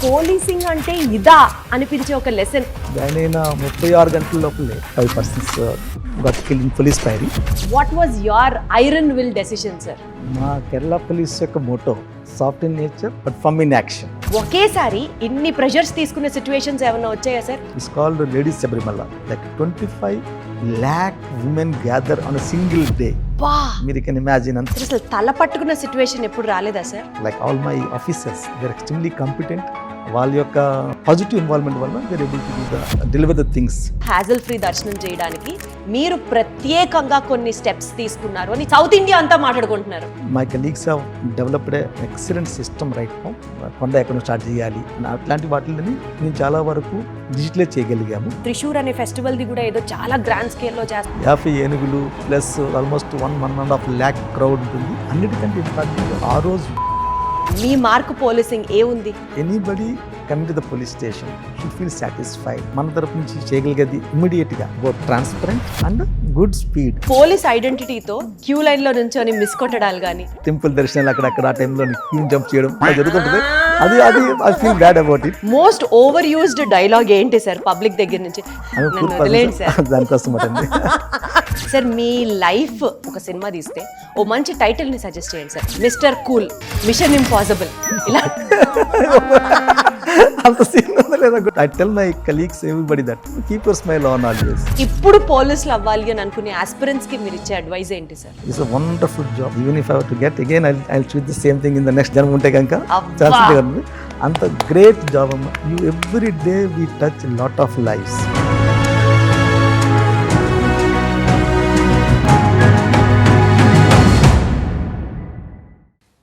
Policing అంటే ఇదా అనిపించే ఒక లెసన్. జాయిన్ అయిన 36 గంటల లోపలే 5 persons got killed in police firing. What was your iron will decision sir? మా కేరళ పోలీస్ యొక్క motto soft in nature but firm in action. ఒకేసారి ఇన్ని ప్రెషర్స్ తీసుకునే సిచ్యువేషన్స్ ఏమైనా వచ్చాయా sir? It's called ladies Sabarimala. Like 25 lakh women gather on a single day. బా, మీరు can imagine. అసలు తల పట్టుకున్న సిచ్యువేషన్ ఎప్పుడు రాలేదా sir? Like all my officers they are extremely competent. వాళ్ళ యొక్క పాజిటివ్ ఇన్వాల్వ్మెంట్ వల్ల they are able to deliver the things. Hassle free దర్శనం చేయడానికి మీరు ప్రత్యేకంగా కొన్ని స్టెప్స్ తీసుకున్నారు అని సౌత్ ఇండియా అంతా మాట్లాడుకుంటున్నారు. My colleagues have developed excellent system right now. కొండ ఎక్కడ స్టార్ట్ చేయాలి అట్లాంటి వాటిని మేము చాలా వరకు డిజిటలైజ్ చేయగలిగాము. త్రిశూర్ అనే ఫెస్టివల్ ది కూడా ఏదో చాలా గ్రాండ్ స్కేల్ లో చేస్తారు. 50 ఏనుగులు ప్లస్ ఆల్మోస్ట్ 1.5 lakh క్రౌడ్ ఉంటుంది. అన్నిటికంటే ఇంపార్టెంట్ ఆ రోజు మీ మార్క్ పోలీసింగ్ ఏ ఉంది? Anybody coming to the police station should feel satisfied. మన తరపు నుంచి చేయగలిగేది ఇమ్మీడియట్ గా both transparent and good speed. Police ఐడెంటిటీతో క్యూ లైన్ లో నుంచొని మిస్ కొట్టడాలు కానీ, టెంపుల్ దర్శనాలు అక్కడ ఆ టైంలో క్యూ జంప్ చేయడం అలా జరుగుతుంటుంది. అది I feel bad about it. Most over used dialogue ఏంటి సార్ పబ్లిక్ దగ్గర నుంచి? దానికోసం అండి. సార్ మీ లైఫ్ ఒక సినిమా తీస్తే ఓ మంచి టైటిల్ ని సజెస్ట్ చేయండి sir. Mister cool, machine impossible, ఇలా. అంత సీన్ లేదా? I tell my colleagues everybody that keep your smile on always. ఇప్పుడు పోలీసులు అవ్వాలి అని అనుకునే ఆస్పిరెంట్స్ కి మీరు ఇచ్చే అడ్వైస్ ఏంటి sir? It's a wonderful job. Even if I have to get again I choose the same thing in the next జన్మ ఉంటే కనుక అంత గ్రేట్ జాబ్ అమ్మా. You every day we touch lot of lives.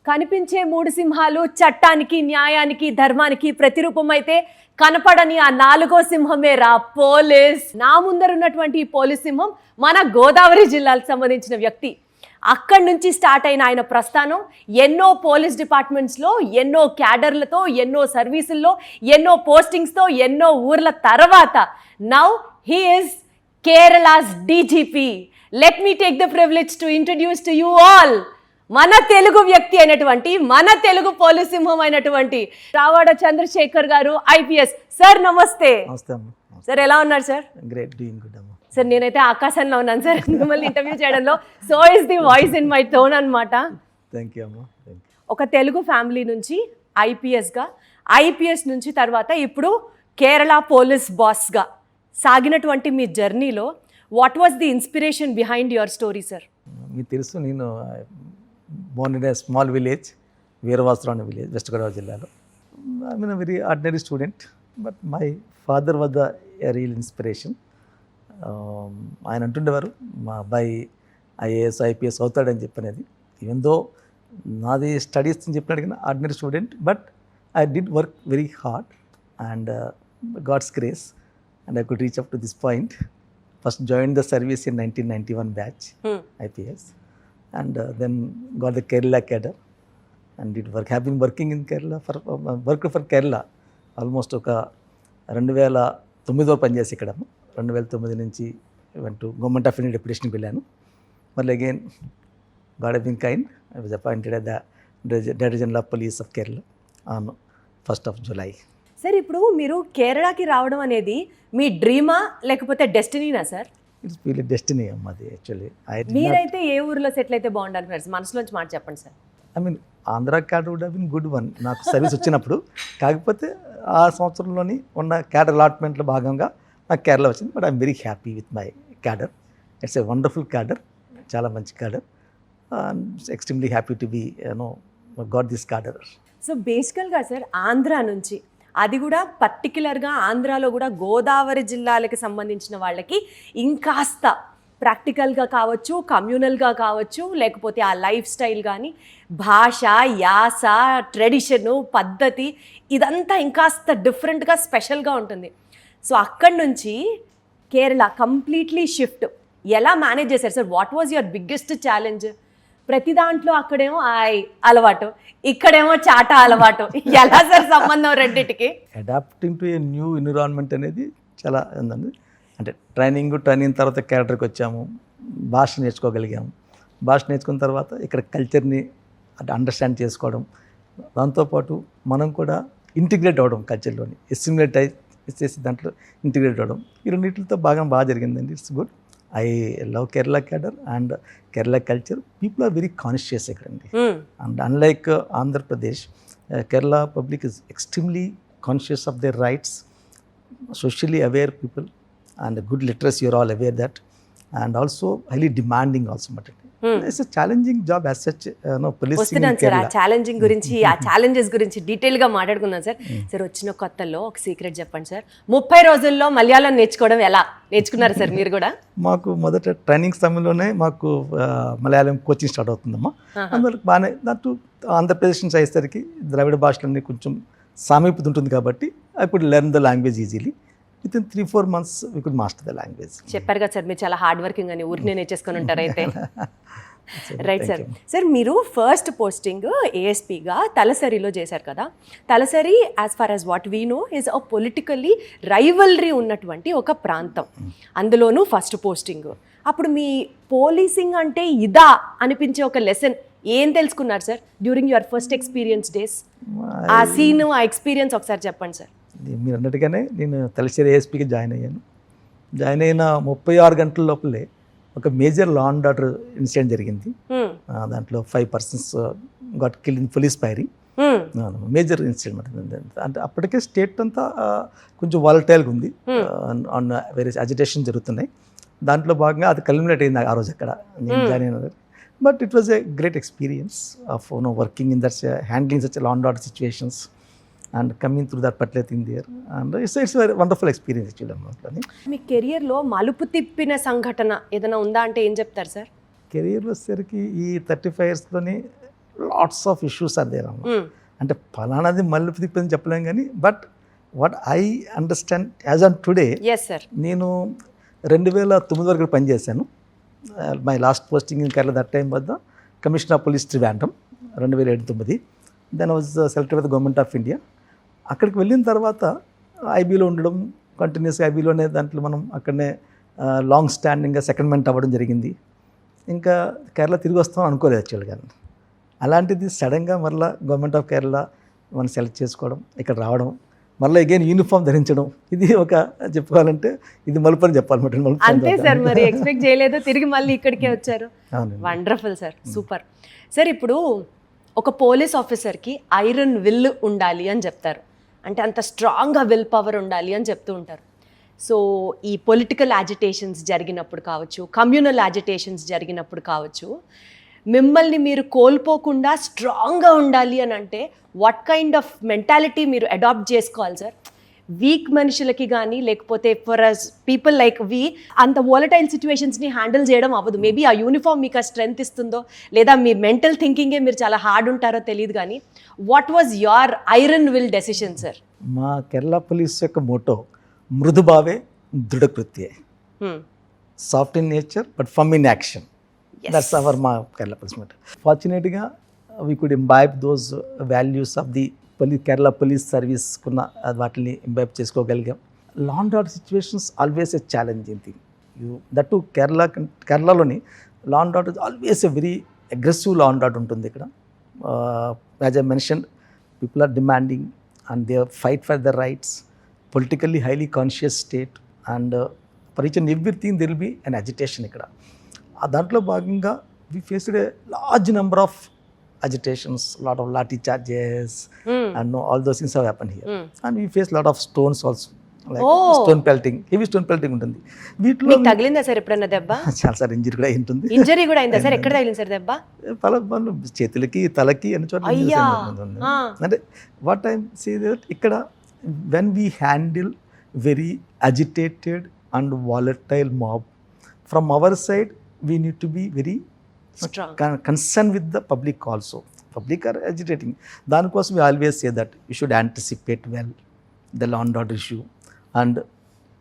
కనిపించే 3 సింహాలు చట్టానికి, న్యాయానికి, ధర్మానికి ప్రతిరూపం అయితే కనపడని ఆ 4వ సింహమే రా పోలీస్. నా ముందర ఉన్నటువంటి ఈ పోలీస్ సింహం మన గోదావరి జిల్లాకు సంబంధించిన వ్యక్తి. అక్కడి నుంచి స్టార్ట్ అయిన ఆయన ప్రస్థానం ఎన్నో పోలీస్ డిపార్ట్మెంట్స్లో, ఎన్నో క్యాడర్లతో, ఎన్నో సర్వీసుల్లో, ఎన్నో పోస్టింగ్స్తో, ఎన్నో ఊర్ల తర్వాత now he is Kerala's DGP. Let me take the privilege to introduce to you all మన తెలుగు వ్యక్తి అయినటువంటి, మన తెలుగు పోలీస్ సింహం అయినటువంటి రావాడ చంద్రశేఖర్ గారు, ఐపీఎస్. సార్ నమస్తే. నమస్తే అమ్మా. సార్ ఎలా ఉన్నారు సార్? గ్రేట్, డూయింగ్ గుడ్ అమ్మా. సార్ నేనైతే ఆకాశంలో ఉన్నాను సార్ మిమ్మల్ని ఇంటర్వ్యూ చేయడంలో. So is the voice in my tone అనమాట. థ్యాంక్ యూ అమ్మా. ఒక తెలుగు ఫ్యామిలీ నుంచి ఐపీఎస్గా, ఐపీఎస్ నుంచి తర్వాత ఇప్పుడు కేరళ పోలీస్ బాస్గా సాగినటువంటి మీ జర్నీలో what was the inspiration behind your story sir? మీకు తెలుసు, నేను born in a small village, Veeravasaram అనే విలేజ్, వెస్ట్ గోదావరి జిల్లాలో. I mean very ordinary student, but my father was the real inspiration. ఆయన అంటుండేవారు మా అబ్బాయి ఐఏఎస్ ఐపీఎస్ అవుతాడని చెప్పనేది. ఈవెన్ దో నాది స్టడీస్ అని చెప్పినాడు కానీ ordinary student, but I did work very hard and god's grace and I could reach up to this point. First join the service in 1991 batch IPS. And then got the Kerala cadre and did work. Have been working in Kerala worked for Kerala almost ఒక 2009 వరకు పనిచేసి ఇక్కడ. 2009 నుంచి went to Government of India deputation వెళ్ళాను. మళ్ళీ again God have been kind. I was appointed as the Director General of Police of Kerala on 1st of July. Sir ఇప్పుడు మీరు కేరళకి రావడం అనేది మీ డ్రీమా లేకపోతే డెస్టినీనా సార్? ఇట్స్ రియల్లీ డెస్టినీ అమ్మా అది. యాక్చువల్లీ మీరైతే ఏ ఊర్లో సెటిల్ అయితే బాగుంటారు సార్? మనసులోంచి మాట చెప్పండి sir. I mean Andhra cadre would have been good one నాకు సర్వీస్ వచ్చినప్పుడు. కాకపోతే ఆ సంవత్సరంలోని ఉన్న క్యాడర్ అలాట్మెంట్లో భాగంగా నాకు కేరళ వచ్చింది. But I'm very happy with my cadre. It's a wonderful cadre, చాలా మంచి cadre. Extremely happy to be got this cadre. So బేసికల్గా సార్ ఆంధ్ర నుంచి, అది కూడా పర్టికులర్గా ఆంధ్రాలో కూడా గోదావరి జిల్లాలకు సంబంధించిన వాళ్ళకి ఇంకాస్త ప్రాక్టికల్గా కావచ్చు, కమ్యూనల్గా కావచ్చు, లేకపోతే ఆ లైఫ్ స్టైల్ కానీ, భాష, యాస, ట్రెడిషను, పద్ధతి ఇదంతా ఇంకాస్త డిఫరెంట్గా స్పెషల్గా ఉంటుంది. సో అక్కడి నుంచి కేరళ కంప్లీట్లీ షిఫ్ట్ ఎలా మేనేజ్ చేశారు sir? What was your biggest challenge? ప్రతి దాంట్లో అక్కడేమో అలవాటు, ఇక్కడేమో చాటా అలవాటు, ఎలా సార్ సంబంధం రెండింటికి? Adapting to a new environment అనేది చాలా ఉందండి. అంటే ట్రైనింగ్ తర్వాత క్యారెక్టర్కి వచ్చాము, భాష నేర్చుకోగలిగాము. భాష నేర్చుకున్న తర్వాత ఇక్కడ కల్చర్ని అండర్స్టాండ్ చేసుకోవడం, దాంతోపాటు మనం కూడా ఇంటిగ్రేట్ అవ్వడం కల్చర్లోని ఎస్టిమేట్ చేసి దాంట్లో ఇంటిగ్రేట్ అవ్వడం ఈ రెండింటితో బాగా జరిగిందండి. It's good. I love Kerala cadre and Kerala culture. People are very conscious ఇక్కడండి. And unlike Andhra Pradesh, Kerala public is extremely conscious of their rights, socially aware people, and good literacy, you're all aware that, and also highly demanding also. But it's a challenging job as such, policing in వస్తున్నాను sir. ఆ Kerala. Challenging గురించి, ఆ challenges గురించి డీటెయిల్గా మాట్లాడుకుందాం sir. Sir వచ్చిన కొత్తలో ఒక సీక్రెట్ చెప్పండి సార్. 30 రోజుల్లో మలయాళం నేర్చుకోవడం ఎలా నేర్చుకున్నారు సార్ మీరు కూడా? మాకు మొదట ట్రైనింగ్ సమయంలోనే మాకు మలయాళం కోచింగ్ స్టార్ట్ అవుతుందమ్మా. అందువల్ల బాగానే దాంట్లో ఆంధ్రప్రదేశ్ నుంచి అయ్యేసరికి ద్రావిడ భాషలన్నీ కొంచెం సామీప్యత ఉంటుంది కాబట్టి I could learn the language easily. With in 3-4 months we could master the language. చెప్పారు కదా సార్ మీరు చాలా హార్డ్ వర్కింగ్ అని, ఊరినే నేర్చేసుకొని ఉంటారు అయితే. Right sir. సార్ మీరు ఫస్ట్ పోస్టింగ్ ఏఎస్పీగా తలసరిలో చేశారు కదా. Thalassery as far as what we know is a politically rivalry ఉన్నటువంటి ఒక ప్రాంతం, అందులోనూ ఫస్ట్ పోస్టింగ్. అప్పుడు మీ పోలీసింగ్ అంటే ఇదా అనిపించే ఒక లెసన్ ఏం తెలుసుకున్నారు sir during your first experience days? ఆ సీన్, ఆ ఎక్స్పీరియన్స్ ఒకసారి చెప్పండి సార్. మీరు అన్నట్టుగానే నేను తలశ్శేరి ఏఎస్పీకి జాయిన్ అయ్యాను. జాయిన్ అయిన 36 గంటల లోపలే ఒక major law and order incident జరిగింది. దాంట్లో 5 persons got kill in police firing. Major incident. అంటే అప్పటికే స్టేట్ అంతా కొంచెం వాలటైల్గా ఉంది, ఆన్ వేరే అజిటేషన్ జరుగుతున్నాయి. దాంట్లో భాగంగా అది కల్మినేట్ అయింది ఆ రోజు అక్కడ నేను జాయిన్ అయిన. But it was a great experience of working in that, handling such law and order situations and coming through that particular thing there, and it's a very wonderful experience actually. మీ కెరియర్లో మలుపు తిప్పిన సంఘటన ఏదైనా ఉందా అంటే ఏం చెప్తారు సార్? కెరియర్లో వచ్చేసరికి ఈ 35 yearsలోని lots of issues are there అమ్మ. అంటే ఫలానాది మలుపు తిప్పిందని చెప్పలేం కానీ, but what I understand as on today, నేను 2009 వరకు పనిచేశాను. My last posting in Kerala that time వద్ద commissioner of police Trivandrum 2009. Then was selected by the government of India. అక్కడికి వెళ్ళిన తర్వాత ఐబీలో ఉండడం, కంటిన్యూస్గా ఐబీలోనే దాంట్లో మనం అక్కడనే లాంగ్ స్టాండింగ్గా సెకండ్మెంట్ అవ్వడం జరిగింది. ఇంకా కేరళ తిరిగి వస్తాం అనుకోలేదు యాక్చువల్గా. అలాంటిది సడన్గా మళ్ళీ గవర్నమెంట్ ఆఫ్ కేరళ మనం సెలెక్ట్ చేసుకోవడం, ఇక్కడ రావడం, మళ్ళీ అగైన్ యూనిఫామ్ ధరించడం, ఇది ఒక చెప్పుకోవాలంటే ఇది మలుపు అని చెప్పాలన్నమాట. అంతే సార్, మరి ఎక్స్పెక్ట్ చేయలేదు, తిరిగి మళ్ళీ ఇక్కడికే వచ్చారు. Wonderful sir, super. సార్ ఇప్పుడు ఒక పోలీస్ ఆఫీసర్కి ఐరన్ విల్ ఉండాలి అని చెప్తారు, అంటే అంత స్ట్రాంగ్గా విల్ పవర్ ఉండాలి అని చెప్తూ ఉంటారు. సో ఈ పొలిటికల్ యాజిటేషన్స్ జరిగినప్పుడు కావచ్చు, కమ్యూనల్ యాజిటేషన్స్ జరిగినప్పుడు కావచ్చు, మిమ్మల్ని మీరు కోల్పోకుండా స్ట్రాంగ్గా ఉండాలి అని అంటే వాట్ కైండ్ ఆఫ్ మెంటాలిటీ మీరు అడాప్ట్ చేసుకోవాలి సార్? వీక్ మనుషులకి కానీ, లేకపోతే for us people like we అంత వాలటైల్ సిచ్యువేషన్స్ని హ్యాండిల్ చేయడం అవ్వదు. మేబీ ఆ యూనిఫామ్ మీకు ఆ స్ట్రెంగ్త్ ఇస్తుందో, లేదా మీ మెంటల్ థింకింగే మీరు చాలా హార్డ్ ఉంటారో తెలియదు కానీ, what was your iron will decision sir? మా కేరళ పోలీస్ యొక్క మోటో మృదుభావే దృఢకృత్యే, soft in nature but firm in action. That's our మా కేరళ పోలీస్ మోటో. ఫార్చునేట్గా we could imbibe those values of the Kerala police service కున్న వాటిని ఇంబైబ్ చేసుకోగలిగాం. Law and order situations always a challenging thing. That to కేరళలోని law and order always a very aggressive law and order ఉంటుంది ఇక్కడ. As I mention, people are demanding and they fight for the rights, politically highly conscious state, and for each and everything there will be an agitation ఇక్కడ. దాంట్లో భాగంగా we faced a large number of agitations, lot of lathi charges, and all those things have happened here. And we face lot of stones also, like stone pelting, heavy stone pelting ఉంటుంది. వీటిలో మీకు తగిలిందా sir ఎప్పుడన్నా దెబ్బ? చాలా sir injury కూడా ఉంటుంది. Injury కూడా అయిందా సార్? ఎక్కడ తగిలింది సార్ దెబ్బ? చేతులకి, తలకి అన్ని చోట్ల. అంటే వాట్ ఐ సే దట్ ఇక్కడ when we handle very agitated and volatile mob, from our side we need to be very concerned with the public also. Public are agitating. దానికోసం we always say that you should anticipate well the law and order issue and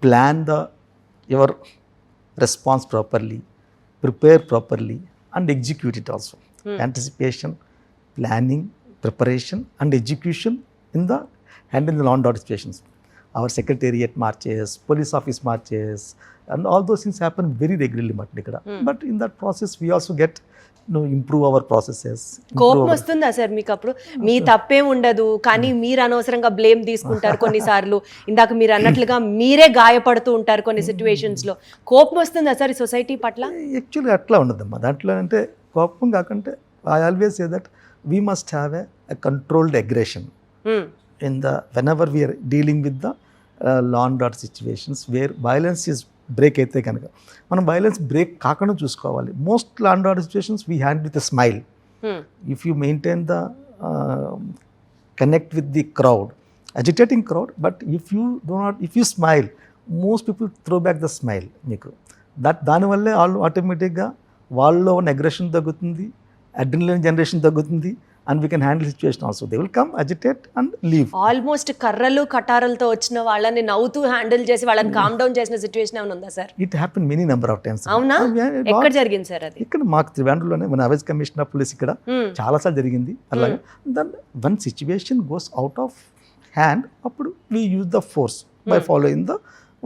plan your response properly, prepare properly and execute it also. Anticipation, planning, preparation and execution in the handling the law and order situations. Our secretariat marches, police office marches, and all those things happen very regularly. But in that process we also get improve our processes. కోపం వస్తుందా sir మీకు అప్పుడు? మీ తప్పేం ఉండదు కానీ మీరు అనవసరంగా blame తీసుకుంటారు కొన్నిసార్లు, ఇందాక మీరు అన్నట్లుగా మీరే గాయపడుతూ ఉంటారు కొన్ని సిచ్యువేషన్స్ లో. కోపం వస్తుందా సార్ ఈ సొసైటీ పట్ల? యాక్చువల్గా అట్లా ఉండదమ్మా. దాంట్లో అంటే కోపం కాకుంటే I always say that we must have a controlled aggression in the whenever we're dealing with the law and order situations where violence is break అయితే కనుక మనం వైలెన్స్ బ్రేక్ కాకుండా చూసుకోవాలి. Most law and order situations we hand with a smile. If you maintain the connect with the crowd, agitating crowd, but if you smile, most people throw back the smile మీకు. దానివల్లే వాళ్ళు ఆటోమేటిక్గా వాళ్ళలో ఉన్న aggression తగ్గుతుంది, adrenaline generation తగ్గుతుంది, and we can handle situation also. They will come, agitate and leave. Almost కర్రలు కటారులతో వచ్చిన వాళ్ళని నవ్వుతూ హ్యాండిల్ చేసి వాళ్ళని కామ్ డౌన్ చేసిన సిచ్యువేషన్ ఏమైనా ఉందా sir? It happen many number of times. అవునా? ఎక్కడ జరిగింది సార్ అది? ఇక్కడ మాకు త్రివేండ్రంలోనే మన అవైజ్ కమిషనర్ ఆఫ్ పోలీస్ ఇక్కడ చాలాసార్లు జరిగింది అలాగే. Then one situation goes out of hand, అప్పుడు we use the force by following the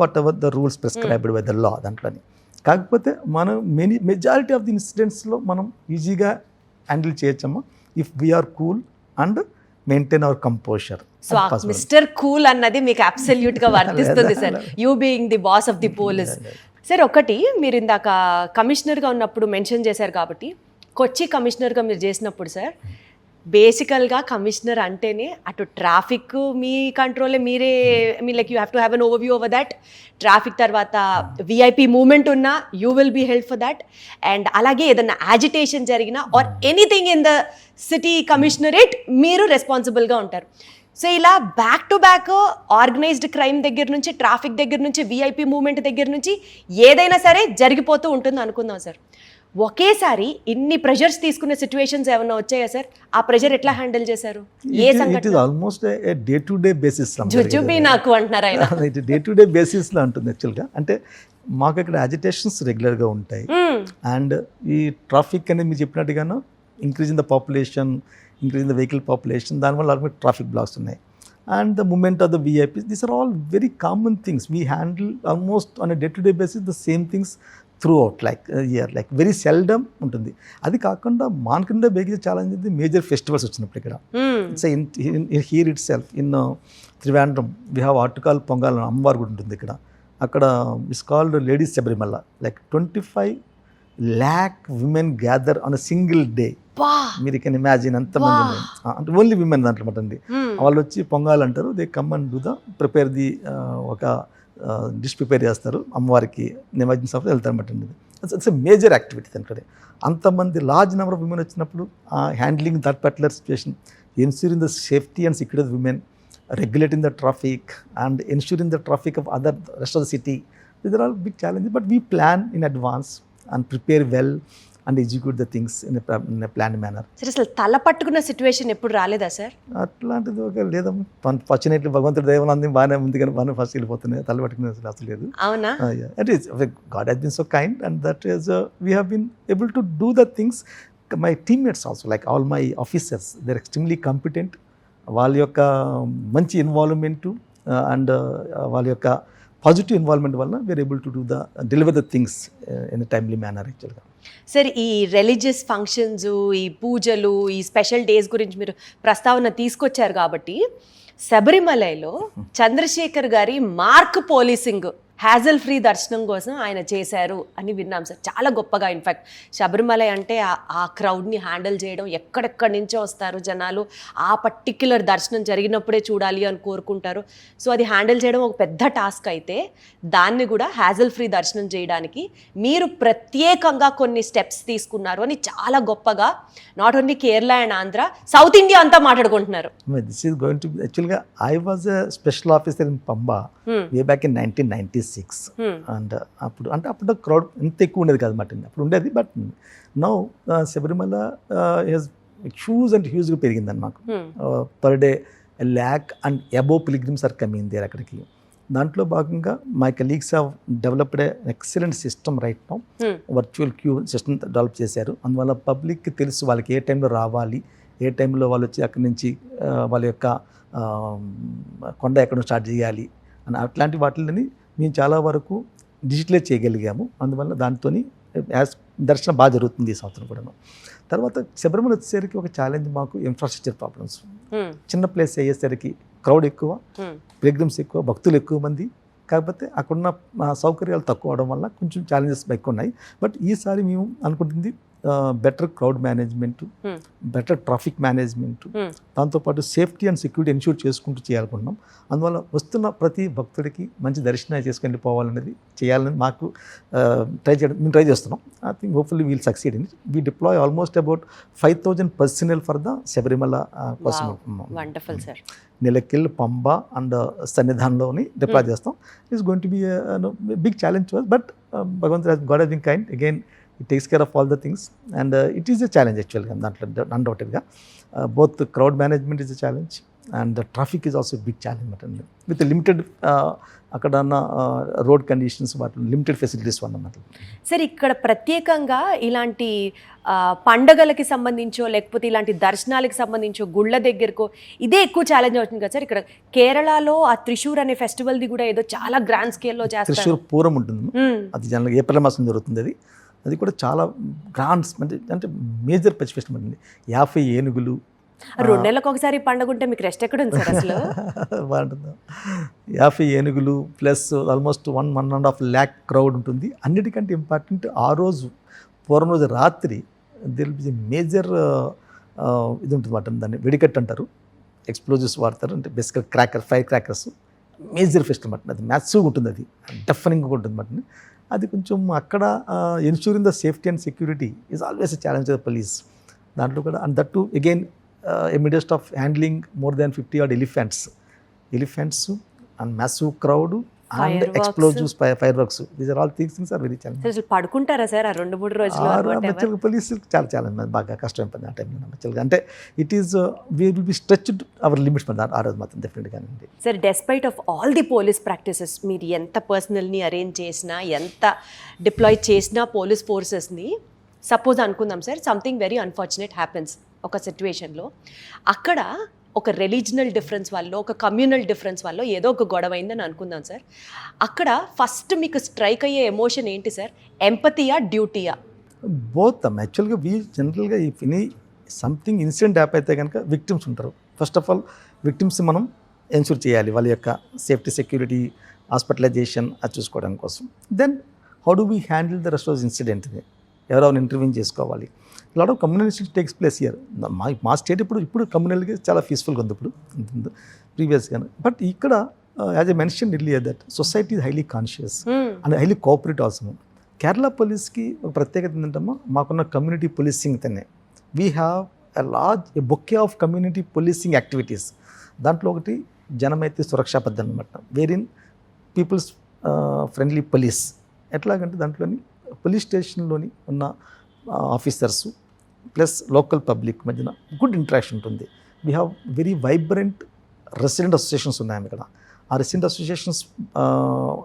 whatever the rules prescribed by the law దాంట్లోని. కాకపోతే మనం మెజారిటీ ఆఫ్ ది ఇన్సిడెంట్స్లో మనం ఈజీగా హ్యాండిల్ చేయొచ్చమ్మా if we are cool and maintain our composure. So mister cool అన్నది మీకు అబ్సల్యూట్ గా వర్తిస్తుంది sir, you being the boss of the police. Sir ఒకటి మీరు ఇందాక కమిషనర్గా ఉన్నప్పుడు మెన్షన్ చేశారు కాబట్టి, కొచ్చి కమిషనర్గా మీరు చేసినప్పుడు సార్ బేసికల్గా కమిషనర్ అంటేనే అటు ట్రాఫిక్ మీ కంట్రోలే, మీరే like you have to have an overview over that. Traffic తర్వాత విఐపి మూవ్మెంట్ ఉన్నా you will be help for that. And అలాగే ఏదైనా యాజిటేషన్ జరిగినా or anything in the city commissionerate మీరు రెస్పాన్సిబుల్గా ఉంటారు. సో ఇలా back to back organized crime దగ్గర నుంచి, ట్రాఫిక్ దగ్గర నుంచి, విఐపి మూవ్మెంట్ దగ్గర నుంచి ఏదైనా సరే జరిగిపోతూ ఉంటుంది అనుకుందాం సార్. ఒకేసారి ఇన్ని ప్రెషర్స్ తీసుకునే సిచ్యువేషన్స్ ఏమైనా వచ్చాయా సార్? ఆ ప్రెషర్ ఎట్లా హ్యాండిల్ చేశారు? ఏ సంఘటన? Almost day to day basis జుజుబి నాకు అంటున్నారు ఆయన. డే టు డే బేసిస్లో ఉంటుంది యాక్చువల్గా. అంటే మాకు ఇక్కడ అజిటేషన్స్ రెగ్యులర్గా ఉంటాయి. అండ్ ఈ ట్రాఫిక్ అనేది మీరు చెప్పినట్టుగాను increase in the population, increase in the vehicle population, దానివల్ల ఆల్మోస్ట్ ట్రాఫిక్ బ్లాక్స్ ఉన్నాయి. And the movement of the VIPs, these are all very common things. We handle almost on a day-to-day basis the same things throughout, like year, like very seldom ఉంటుంది. అది కాకుండా మానకుండా biggest challenge ఇది major festivals వచ్చినప్పుడు ఇక్కడ. It's in here it self in Trivandrum we have article pongal అమ్మవారు కూడా ఉంటుంది ఇక్కడ. అక్కడ it's called ladies Sabarimala. Like 25 lakh women gather on a single day. మీరు కెన్ ఇమాజిన్ అంతమంది, అంటే ఓన్లీ విమెన్ దాంట్లో అండి. వాళ్ళు వచ్చి పొంగాలు అంటారు. They come and do the prepare the ఒక డిష్ ప్రిపేర్ చేస్తారు అమ్మవారికి, నిమజ్జన సభ వెళ్తారన్నమాట. ఇట్స్ ఎ మేజర్ యాక్టివిటీ దాంట్లో. అంతమంది లార్జ్ నెంబర్ ఆఫ్ విమెన్ వచ్చినప్పుడు handling that particular situation, ensuring the safety and security of women, regulating the traffic and ensuring the traffic of other rest of the city, these are all big challenges, but we plan in advance and prepare well and execute the things in a planned manner. Sir అసలు తల పట్టుకున్న situation ఎప్పుడు రాలేదా sir? అట్లాంటిది ఒక లేదమ్మా. Fortunately భగవంతుడి దైవం బాగానే ఉంది కానీ బాగానే ఫస్ట్ వెళ్ళిపోతున్నాయి. తల పట్టుకునే అసలు లేదు. అవునా? It is God has been so kind and that is we have been able to do the things. My teammates also, like all my officers, they are extremely competent. వాళ్ళ యొక్క మంచి ఇన్వాల్వ్మెంటు అండ్ వాళ్ళ యొక్క positive involvement వల్ల we're able to deliver the things in timely manner యాక్చువల్గా. Sir ఈ religious functions, ఈ పూజలు, ఈ స్పెషల్ డేస్ గురించి మీరు ప్రస్తావన తీసుకొచ్చారు కాబట్టి, శబరిమలలో చంద్రశేఖర్ గారి మార్క్ పోలీసింగ్, హ్యాజల్ ఫ్రీ దర్శనం కోసం ఆయన చేశారు అని విన్నాం సార్. చాలా గొప్పగా. ఇన్ఫ్యాక్ట్ శబరిమల అంటే ఆ క్రౌడ్ని హ్యాండిల్ చేయడం, ఎక్కడెక్కడి నుంచో వస్తారు జనాలు, ఆ పర్టిక్యులర్ దర్శనం జరిగినప్పుడే చూడాలి అని కోరుకుంటారు. సో అది హ్యాండిల్ చేయడం ఒక పెద్ద టాస్క్ అయితే, దాన్ని కూడా హ్యాజల్ ఫ్రీ దర్శనం చేయడానికి మీరు ప్రత్యేకంగా కొన్ని స్టెప్స్ తీసుకున్నారు అని చాలా గొప్పగా not only Kerala and Andhra, south India అంతా మాట్లాడుకుంటున్నారు. దిస్ ఈస్ గోయింగ్ టు యాక్చువల్గా I was a special officer in Pamba way back in 1996. And అప్పుడు క్రౌడ్ ఇంత ఎక్కువ ఉండేది కాదు మాట, అప్పుడు ఉండేది. బట్ నౌ శబరిమల హ్యూజ్గా పెరిగిందని మాకు. Per day 1 lakh and above pilgrims are coming there అక్కడికి. దాంట్లో భాగంగా my colleagues have developed excellent system right now. Virtual queue system develop చేశారు. అందువల్ల పబ్లిక్కి తెలుసు వాళ్ళకి ఏ టైంలో రావాలి, ఏ టైంలో వాళ్ళు వచ్చి అక్కడి నుంచి వాళ్ళ యొక్క కొండ ఎక్కడ స్టార్ట్ చేయాలి అని అట్లాంటి వాటిని మేము చాలా వరకు డిజిటలైజ్ చేయగలిగాము. అందువల్ల దాంతో యాజ్ దర్శనం బాగా జరుగుతుంది ఈ సంవత్సరం కూడాను. తర్వాత శబరిమల వచ్చేసరికి ఒక ఛాలెంజ్ మాకు ఇన్ఫ్రాస్ట్రక్చర్ ప్రాబ్లమ్స్. చిన్న ప్లేస్ అయ్యేసరికి క్రౌడ్ ఎక్కువ, పిల్గ్రిమ్స్ ఎక్కువ, భక్తులు ఎక్కువ మంది. కాకపోతే అక్కడున్న సౌకర్యాలు తక్కువ అవడం వల్ల కొంచెం ఛాలెంజెస్ ఎక్కువ ఉన్నాయి. బట్ ఈసారి మేము అనుకుంటుంది better crowd management, better traffic management, దాంతోపాటు సేఫ్టీ అండ్ సెక్యూరిటీ ఎన్ష్యూర్ చేసుకుంటూ చేయాలనుకుంటున్నాం. అందువల్ల వస్తున్న ప్రతి భక్తుడికి మంచి దర్శనం చేసుకొని పోవాలనేది చేయాలని మాకు మేము ట్రై చేస్తున్నాం. I think hopefully we'll succeed in it. We deploy almost about 5,000 personnel for the Sabarimala కోసం. Wonderful sir. Nilakkal, Pamba and సన్నిధానంలోని డిప్లాయ్ చేస్తాం. It's going to be big challenge to us, but భగవంతుడు god has been kind. Again it takes care of all the things, and it is a challenge actually, undoubtedly. Both the crowd management is a challenge and the traffic is also a big challenge with the limited road conditions, వాటి limited facilities అన్నమాట. Sir, ఇక్కడ ప్రత్యేకంగా ఇలాంటి పండగలకి సంబంధించో లేకపోతే ఇలాంటి దర్శనాలకి సంబంధించో గుళ్ళ దగ్గరకో ఇదే ఎక్కువ ఛాలెంజ్ అవుతుంది కదా సార్. ఇక్కడ కేరళలో ఆ త్రిశూర్ అనే ఫెస్టివల్ది కూడా ఏదో చాలా గ్రాండ్ స్కేల్లో చేస్తారు. త్రిశూర్ పూరం ఉంటుంది, అది జనరల్గా ఏప్రిల్ మాసం జరుగుతుంది. అది కూడా చాలా గ్రాండ్స్, అంటే మేజర్ ఫెస్టివల్ ఉంటుంది. 50 ఏనుగులు. 2 నెలలకు ఒకసారి పండుగ ఉంటే మీకు రెస్ట్ ఎక్కడ ఉంది సార్ అసలు? బాగుంటుంది. 50 ఏనుగులు ప్లస్ ఆల్మోస్ట్ 1.5 lakh క్రౌడ్ ఉంటుంది. అన్నిటికంటే ఇంపార్టెంట్ ఆ రోజు పూర్వం రోజు రాత్రి దిల్ బి మేజర్ ఇది ఉంటుంది మాట, దాన్ని వెడికట్ అంటారు. ఎక్స్ప్లోజివ్స్ వాడతారు, అంటే బేసిక్గా ఫైర్ క్రాకర్స్. మేజర్ ఫెస్టివల్ మాట, అది మ్యాసివ్గా ఉంటుంది, అది డెఫనింగ్గా ఉంటుంది మాట. అది కొంచెం అక్కడ ensuring the safety and security is always a challenge the police. దాంట్లో కూడా and that to again a midst of handling more than 50 odd elephants and massive crowd and explosives, fire works. These are all things are very challenge. అసలు పడుకుంటారా sir ఆ 2-3 రోజులు? యాక్చువల్గా పోలీసులు చాలా బాగా కష్టమైపోయింది ఆ టైంలో యాక్చువల్గా. అంటే it is we will be stretched our limits ఆ రోజు మాత్రం డెఫినెట్గా. Sir, despite of all the police practices, మీరు ఎంత పర్సనల్ని అరేంజ్ చేసినా, ఎంత డిప్లాయ్ చేసినా పోలీస్ ఫోర్సెస్ని, సపోజ్ అనుకుందాం sir, something very unfortunate happens ఒక సిచ్యువేషన్లో, అక్కడ ఒక రిలీజనల్ డిఫరెన్స్ వల్ల, ఒక కమ్యూనల్ డిఫరెన్స్ వల్ల ఏదో ఒక గొడవ అయిందని అనుకుందాం సార్. అక్కడ ఫస్ట్ మీకు స్ట్రైక్ అయ్యే ఎమోషన్ ఏంటి సార్? ఎంపతియా, డ్యూటీయా? బోత్. యాక్చువల్గా వీ జనరల్గా ఇఫ్ ఎనీ సంథింగ్ ఇన్సిడెంట్ యాప్ అయితే కనుక విక్టిమ్స్ ఉంటారు. ఫస్ట్ ఆఫ్ ఆల్ విక్టిమ్స్ మనం ఎన్ష్యూర్ చేయాలి, వాళ్ళ యొక్క సేఫ్టీ, సెక్యూరిటీ, హాస్పిటలైజేషన్ అది చూసుకోవడం కోసం. Then how do we handle the rest of ఇన్సిడెంట్ని, ఎవరెవరు ఇంటర్వ్యూన్ చేసుకోవాలి. Lot of communal takes place year. మా స్టేట్ ఇప్పుడు కమ్యూనల్గా చాలా పీస్ఫుల్గా ఉంది ఇప్పుడు ప్రీవియస్గా. బట్ ఇక్కడ as a mention earlier that society is highly conscious and highly cooperative also. Kerala పోలీస్కి ఒక ప్రత్యేకత ఏంటంటే మాకున్న కమ్యూనిటీ పోలీసింగ్ తనే. We have a bouquet of community policing activities. దాంట్లో ఒకటి జనమైతే సురక్షా పద్ధతి అనమాట, వేరిన్ పీపుల్స్ ఫ్రెండ్లీ పోలీస్. ఎట్లాగంటే దాంట్లోని పోలీస్ స్టేషన్లోని ఉన్న ఆఫీసర్స్ ప్లస్ లోకల్ పబ్లిక్ మధ్యన గుడ్ ఇంటరాక్షన్ ఉంటుంది. We have very vibrant resident associations ఉన్నాయి ఇక్కడ. ఆ resident associations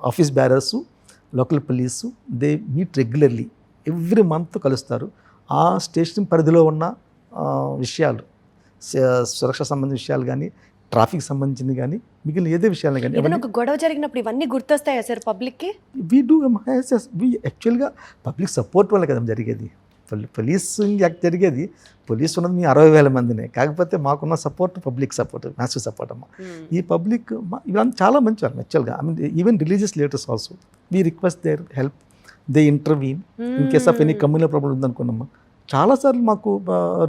office bearers, local police, they meet regularly, every month కలుస్తారు. ఆ స్టేషన్ పరిధిలో ఉన్న విషయాలు, సురక్ష సంబంధించిన విషయాలు కానీ, ట్రాఫిక్ సంబంధించింది కానీ, మిగిలిన ఏదే విషయాలు కానీ, ఏదైనా ఒక గొడవ జరిగినప్పుడు ఇవన్నీ గుర్తొస్తాయా సార్ పబ్లిక్కి? వీ డూ వీ యాక్చువల్గా పబ్లిక్ సపోర్ట్ వల్ల కదా జరిగేది. పోలీసింగ్ యాక్ట్ జరిగేది, పోలీసు ఉన్నది మీ 60,000 మందినే. కాకపోతే మాకున్న support public support, massive support అమ్మ. ఈ పబ్లిక్ ఇవన్నీ చాలా మంచి వాళ్ళు యాక్చువల్గా. I mean even religious leaders also we request their help, they intervene in case of any communal problem ఉందనుకున్నామ్మా. చాలాసార్లు మాకు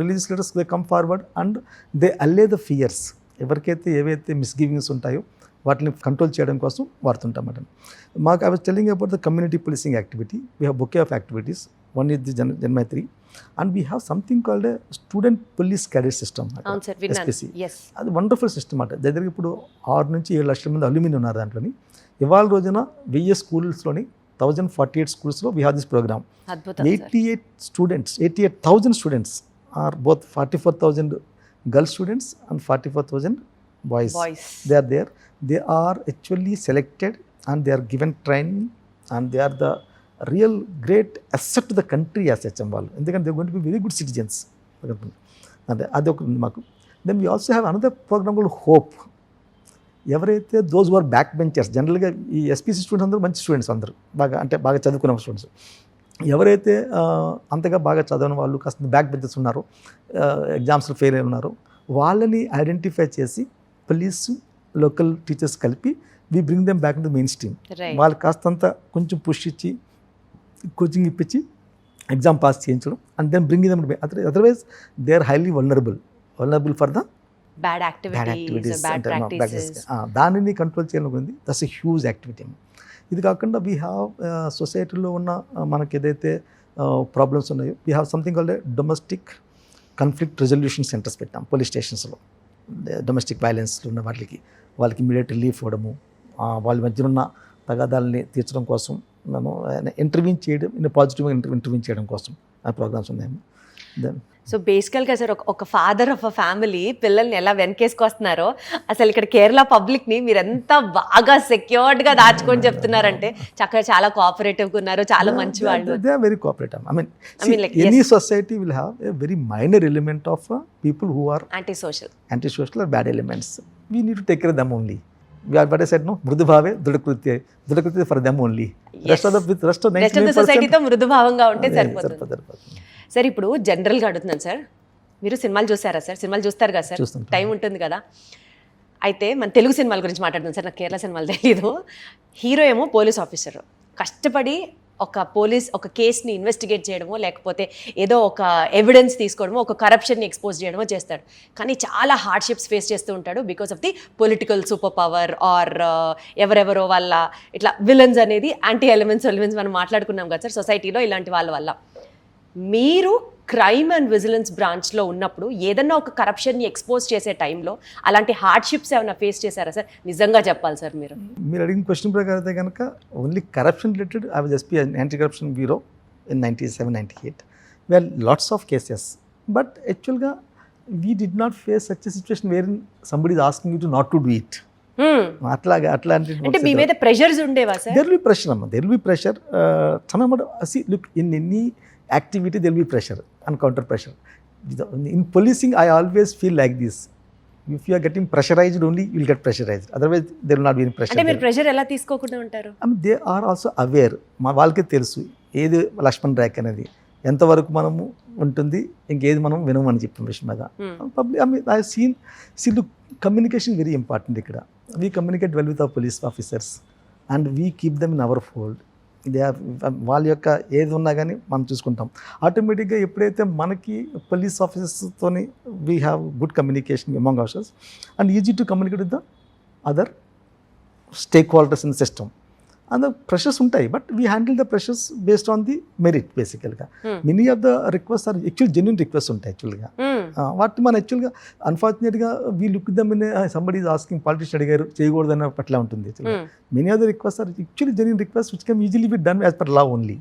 religious leaders they come forward and they allay the fears. ఎవరికైతే ఏవైతే మిస్గివింగ్స్ ఉంటాయో వాటిని కంట్రోల్ చేయడం కోసం వాడుతుంటామట. మాకు I was telling about the community policing activity. We have bouquet of activities. One is the Janamaithri and we have something called student police cadet system, SPC. అది wonderful system అట. దగ్గరికి ఇప్పుడు 6 నుంచి 7 లక్షల మంది అల్యూమిని ఉన్నారు దాంట్లోని. ఇవాళ రోజున 1000 స్కూల్స్లోని 1048 schools we have this program. 88,000 students are both 44,000 girl students and 44,000 boys. They are there. They are actually selected and they are given training and they are the real great asset to the country as such. Endukante they are going to be very good citizens. Adi oka maaku. Then we also have another program called Hope. ఎవరైతే those were back benchers, జనరల్గా ఈ SPC students అందరూ మంచి students, అందరూ బాగా చదువుకున్న students. ఎవరైతే అంతగా బాగా చదవని వాళ్ళు కాస్త బ్యాక్ బెంచర్స్ ఉన్నారో, ఎగ్జామ్స్లో ఫెయిల్ అయి ఉన్నారో వాళ్ళని ఐడెంటిఫై చేసి పోలీసు లోకల్ టీచర్స్ కలిపి we bring them back to main stream. వాళ్ళు కాస్తంత కొంచెం పుష్ ఇచ్చి కోచింగ్ ఇప్పించి ఎగ్జామ్ పాస్ చేయించడం and then bring them. Otherwise they are highly vulnerable for the bad activities, bad practices. దానిని కంట్రోల్ చేయాలనుకుంది. That's a huge activity. ఇది కాకుండా వీ హ్యావ్ సొసైటీలో ఉన్న మనకి ఏదైతే ప్రాబ్లమ్స్ ఉన్నాయో we have something called domestic conflict resolution centres పెట్టాం పోలీస్ స్టేషన్స్లో. డొమెస్టిక్ వైలెన్స్లో ఉన్న వాళ్ళకి ఇమీడియట్ రిలీఫ్ ఇవ్వడము, వాళ్ళ మధ్య ఉన్న తగాదాలని తీర్చడం కోసం మనం ఇంటర్వ్యూన్ చేయడం, పాజిటివ్గా ఇంటర్వ్యూన్ చేయడం కోసం ఆ ప్రోగ్రామ్స్ ఉన్నాయమ్మా. దెన్ సో బేసికల్గా సార్ ఒక ఫాదర్ ఆఫ్ అ ఫ్యామిలీ పిల్లల్ని ఎలా వెనకేసుకొస్తున్నారో అసలు ఇక్కడ కేరళ పబ్లిక్ని మీరు ఎంత బాగా సెక్యూర్డ్గా దాచుకొని చెప్తున్నారంటే చక్కగా చాలా కోఆపరేటివ్గా ఉన్నారు, చాలా మంచి వాళ్ళు. They are very cooperative. I mean like any society will have a very minor element of people who are antisocial or bad elements. We need to take care of them only. We are, but I said no, మృదుభావే దృఢకృత్య for them only. Rest of the 99% సొసైటీతో మృదుభావంగా ఉంటే సరిపోతుంది. Sir ఇప్పుడు జనరల్గా అడుగుతున్నాను sir, మీరు సినిమాలు చూసారా sir? సినిమాలు చూస్తారు కదా సార్, టైం ఉంటుంది కదా. అయితే మన తెలుగు సినిమాల గురించి మాట్లాడుతున్నాను సార్, నాకు కేరళ సినిమాలు తెలీదు. హీరో ఏమో పోలీస్ ఆఫీసర్, కష్టపడి ఒక కేస్ని ఇన్వెస్టిగేట్ చేయడమో లేకపోతే ఏదో ఒక ఎవిడెన్స్ తీసుకోవడమో ఒక కరప్షన్ని ఎక్స్పోజ్ చేయడమో చేస్తాడు. కానీ చాలా హార్డ్షిప్స్ ఫేస్ చేస్తూ ఉంటాడు because of the political super power or ఎవరెవరో వల్ల ఇట్లా విలన్స్ అనేది యాంటీ ఎలిమెంట్స్ మనం మాట్లాడుకున్నాం కదా సార్ సొసైటీలో ఇలాంటి వాళ్ళ వల్ల. మీరు క్రైమ్ అండ్ విజిలెన్స్ బ్రాంచ్లో ఉన్నప్పుడు ఏదన్నా ఒక కరప్షన్ని ఎక్స్పోజ్ చేసే టైంలో అలాంటి హార్డ్షిప్స్ ఏమైనా ఫేస్ చేశారా సార్? నిజంగా చెప్పాలి సార్. మీరు అడిగిన క్వశ్చన్ ప్రకారం అయితే కనుక only corruption related I was SP anti corruption bureau in 97-98. we had lots of cases, but actually we did not face such a situation wherein somebody is asking you to not to do it. అంటే మీ మీద pressures ఉండేవా sir? there will be pressure amma, there will be pressure. See, look, in any activity there will be pressure and counter pressure. In policing I always feel like this, if you are getting pressurized only you will get pressurized, otherwise there will not be any pressure. అంటే మీరు pressure ఎలా తీసుకోకుండా ఉంటారు? I mean they are also aware, వాళ్ళకే తెలుసు ఏది Laxman rack అనేది ఎంతవరకు మనము ఉంటుంది, ఇంకేది మనం వినమని చెప్పిన విషయం మీద public. I mean I have seen look, communication very important ఇక్కడ. We communicate well with our police officers and we keep them in our fold. వాళ్ళ యొక్క ఏది ఉన్నా కానీ మనం చూసుకుంటాం. ఆటోమేటిక్గా ఎప్పుడైతే మనకి పోలీస్ ఆఫీసర్స్తో we have good communication among ours and easy to communicate with the other stake holders in system. And the pressures ఉంటాయి, but we handle the pressures based on the merit. బేసికల్గా many of the request are actual genuine request ఉంటాయి. యాక్చువల్గా వాటిని మనం యాక్చువల్గా అన్ఫార్చునేట్గా we look them in somebody is asking politician అడిగారు చేయకూడదన్న పట్ల ఉంటుంది. Many of the request are actually genuine request which can easily be done as per law only.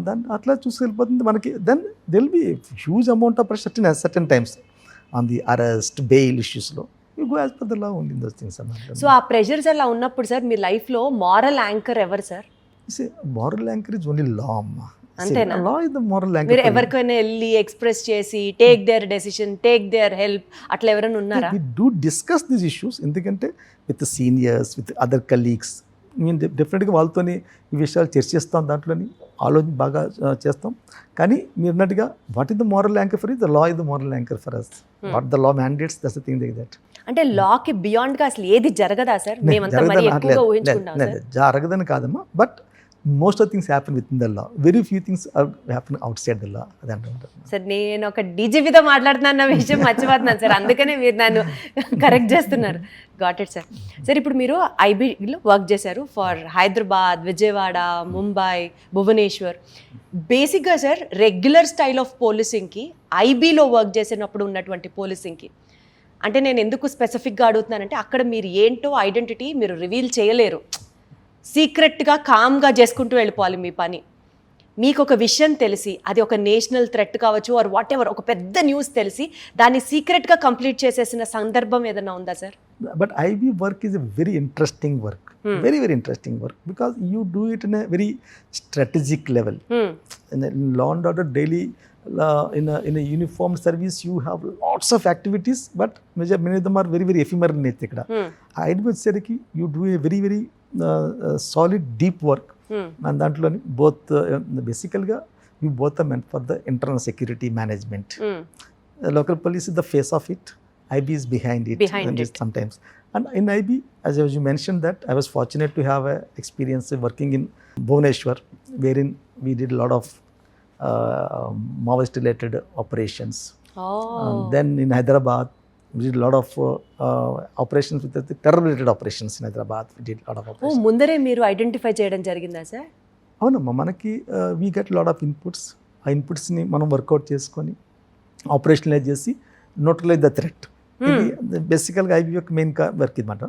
దాన్ని అట్లా చూసుకెళ్ళిపోతుంది మనకి. Then there'll be huge amount of pressure certain times on the arrest bail ఇష్యూస్లో. You go as per the law only in those things. So ఆ pressures అలా ఉన్నప్పుడు sir మీ లైఫ్లో moral anchor ఎవరు sir? See, moral anchor is only law. అంతేనా? Law is the moral anchor. మీరు ఎవరికైనా వెళ్ళి ఎక్స్ప్రెస్ చేసి take their decision, take their help అట్లా ఎవరైనా ఉన్నారా? We do discuss these issues ఎందుకంటే with the seniors, with other colleagues. మేము డెఫినెట్గా వాళ్ళతోని ఈ విషయాలు చర్చిస్తాం, దాంట్లోని ఆలోచన బాగా చేస్తాం. కానీ మీరు అన్నట్టుగా what is the moral anchor for is the law is the moral anchor for us. What the law mandates that's the thing like that. అంటే లాకి బియాండ్ గా అసలు ఏది జరగదా సార్? మేమంతా మరి ఎక్కువగా ఊహించుకుంటాం సార్. జరగదని కాదమ్మా, but most of things happen with in the law, very few things happen out side the law. అది అంటుంటారు సార్. నేను ఒక డీజీపీతో మాట్లాడుతున్న విషయం మర్చిపోతున్నాను సార్, అందుకనే మీరు నన్ను కరెక్ట్ చేస్తున్నారు. Got it sir. సార్ ఇప్పుడు మీరు ఐబీలో వర్క్ చేశారు ఫర్ హైదరాబాద్, విజయవాడ, ముంబై, భువనేశ్వర్. బేసిక్గా సార్ రెగ్యులర్ స్టైల్ ఆఫ్ పోలీసింగ్కి ఐబీలో వర్క్ చేసినప్పుడు ఉన్నటువంటి పోలీసింగ్కి అంటే నేను ఎందుకు స్పెసిఫిక్గా అడుగుతున్నానంటే అక్కడ మీరు ఏంటో ఐడెంటిటీ మీరు రివీల్ చేయలేరు, సీక్రెట్గా కామ్గా చేసుకుంటూ వెళ్ళిపోవాలి మీ పని. మీకు ఒక విషయం తెలిసి అది ఒక నేషనల్ థ్రెట్ కావచ్చు ఆర్ వాట్ ఎవర్, ఒక పెద్ద న్యూస్ తెలిసి దాన్ని సీక్రెట్గా కంప్లీట్ చేసేసిన సందర్భం ఏదైనా ఉందా sir? But IB work is a very interesting work, very very interesting work because you do it in a very strategic level. In law and order daily in a uniformed service you have lots of activities, but many of them are very very ephemeral in nature. I would say that you do a very very solid deep work and దాంట్లోని both బేసికల్గా we both are meant for the internal security management. The local police is the face of it, IB is behind it sometimes. And in IB, as you mentioned that, I was fortunate to have a experience working in Bhubaneswar, wherein we did a lot of Maoist related operations. Then in Hyderabad, we did a lot of operations with the terror related operations in Hyderabad. We did a lot of operations. ముందరే మీరు identify చేయడం జరిగిందా sir? అవునమ్మా, మనకి we get lot of inputs. ఆ ఇన్పుట్స్ని మనం work out చేసుకొని operationalise చేసి నోటలైజ్ ద థ్రెట్. ఇది బేసికల్గా ఐబీ యొక్క మెయిన్ వర్క్ అనమాట.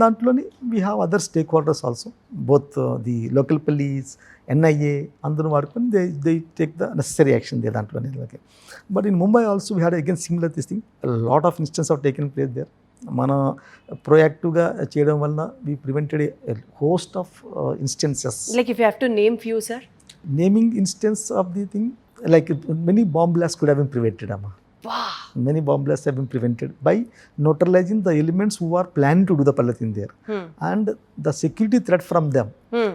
దాంట్లోని we have other stake holders also, both the local police, NIA అందరూ వాడుకొని they take the necessary action they దాంట్లోనే. But in Mumbai also we had again similar this thing, lot of instance of taken place there. మన ప్రొయాక్టివ్గా చేయడం వలన we prevented a host of instances. Like if you have to name few sir. Naming instance of the thing, like many bomb blasts could have been prevented, Amma. Wow. Many bomb blasts have been prevented by neutralizing the elements who are planning to do the Palatin there. And the security threat from them,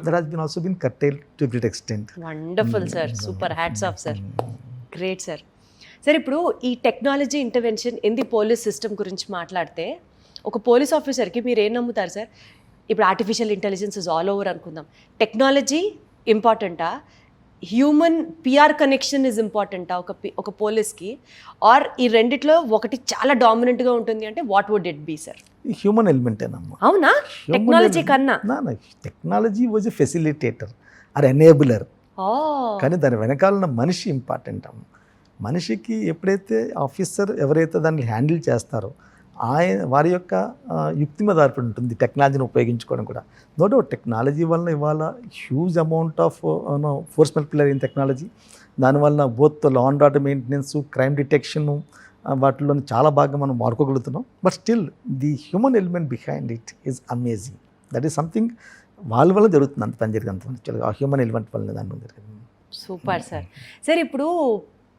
that has been also been curtailed to a great extent. Wonderful, sir. Super. Hats off, sir. Great, sir. Sir, ఇప్పుడు ఈ technology intervention in the police system గురించి మాట్లాడితే, ఒక police ఆఫీసర్కి మీరు ఏం నమ్ముతారు సార్? ఇప్పుడు artificial intelligence is all over అనుకుందాం. టెక్నాలజీ ఇంపార్టెంటా, హ్యూమన్ పిఆర్ కనెక్షన్ ఇస్ ఇంపార్టెంటా ఒక పోలీస్కి, ఆర్ ఈ రెండిట్లో ఒకటి చాలా డామినెంట్గా ఉంటుంది అంటే what would it be sir? Human ఎలిమెంటేనమ్మా. అవునా? టెక్నాలజీ కన్నా? Technology was a facilitator or enabler, కానీ దాని వెనకాలన్న మనిషి ఇంపార్టెంట్ అమ్మ. మనిషికి ఎప్పుడైతే ఆఫీసర్ ఎవరైతే దాన్ని హ్యాండిల్ చేస్తారో వారి యొక్క యుక్తి మీద ఆధారపడి ఉంటుంది టెక్నాలజీని ఉపయోగించుకోవడం కూడా. నో డౌట్ టెక్నాలజీ వలన ఇవాళ huge amount of force multiplier in technology. దానివల్ల both law and order maintenance, crime detection, వాటిలో చాలా బాగా మనం వాడుకోగలుగుతున్నాం. But still the human element behind it is amazing. That is something వాళ్ళ వల్ల జరుగుతుంది, అంత పని జరిగింది అంత ఆ హ్యూమన్ ఎలిమెంట్ వల్ల దాని జరిగింది. Super sir. సార్, ఇప్పుడు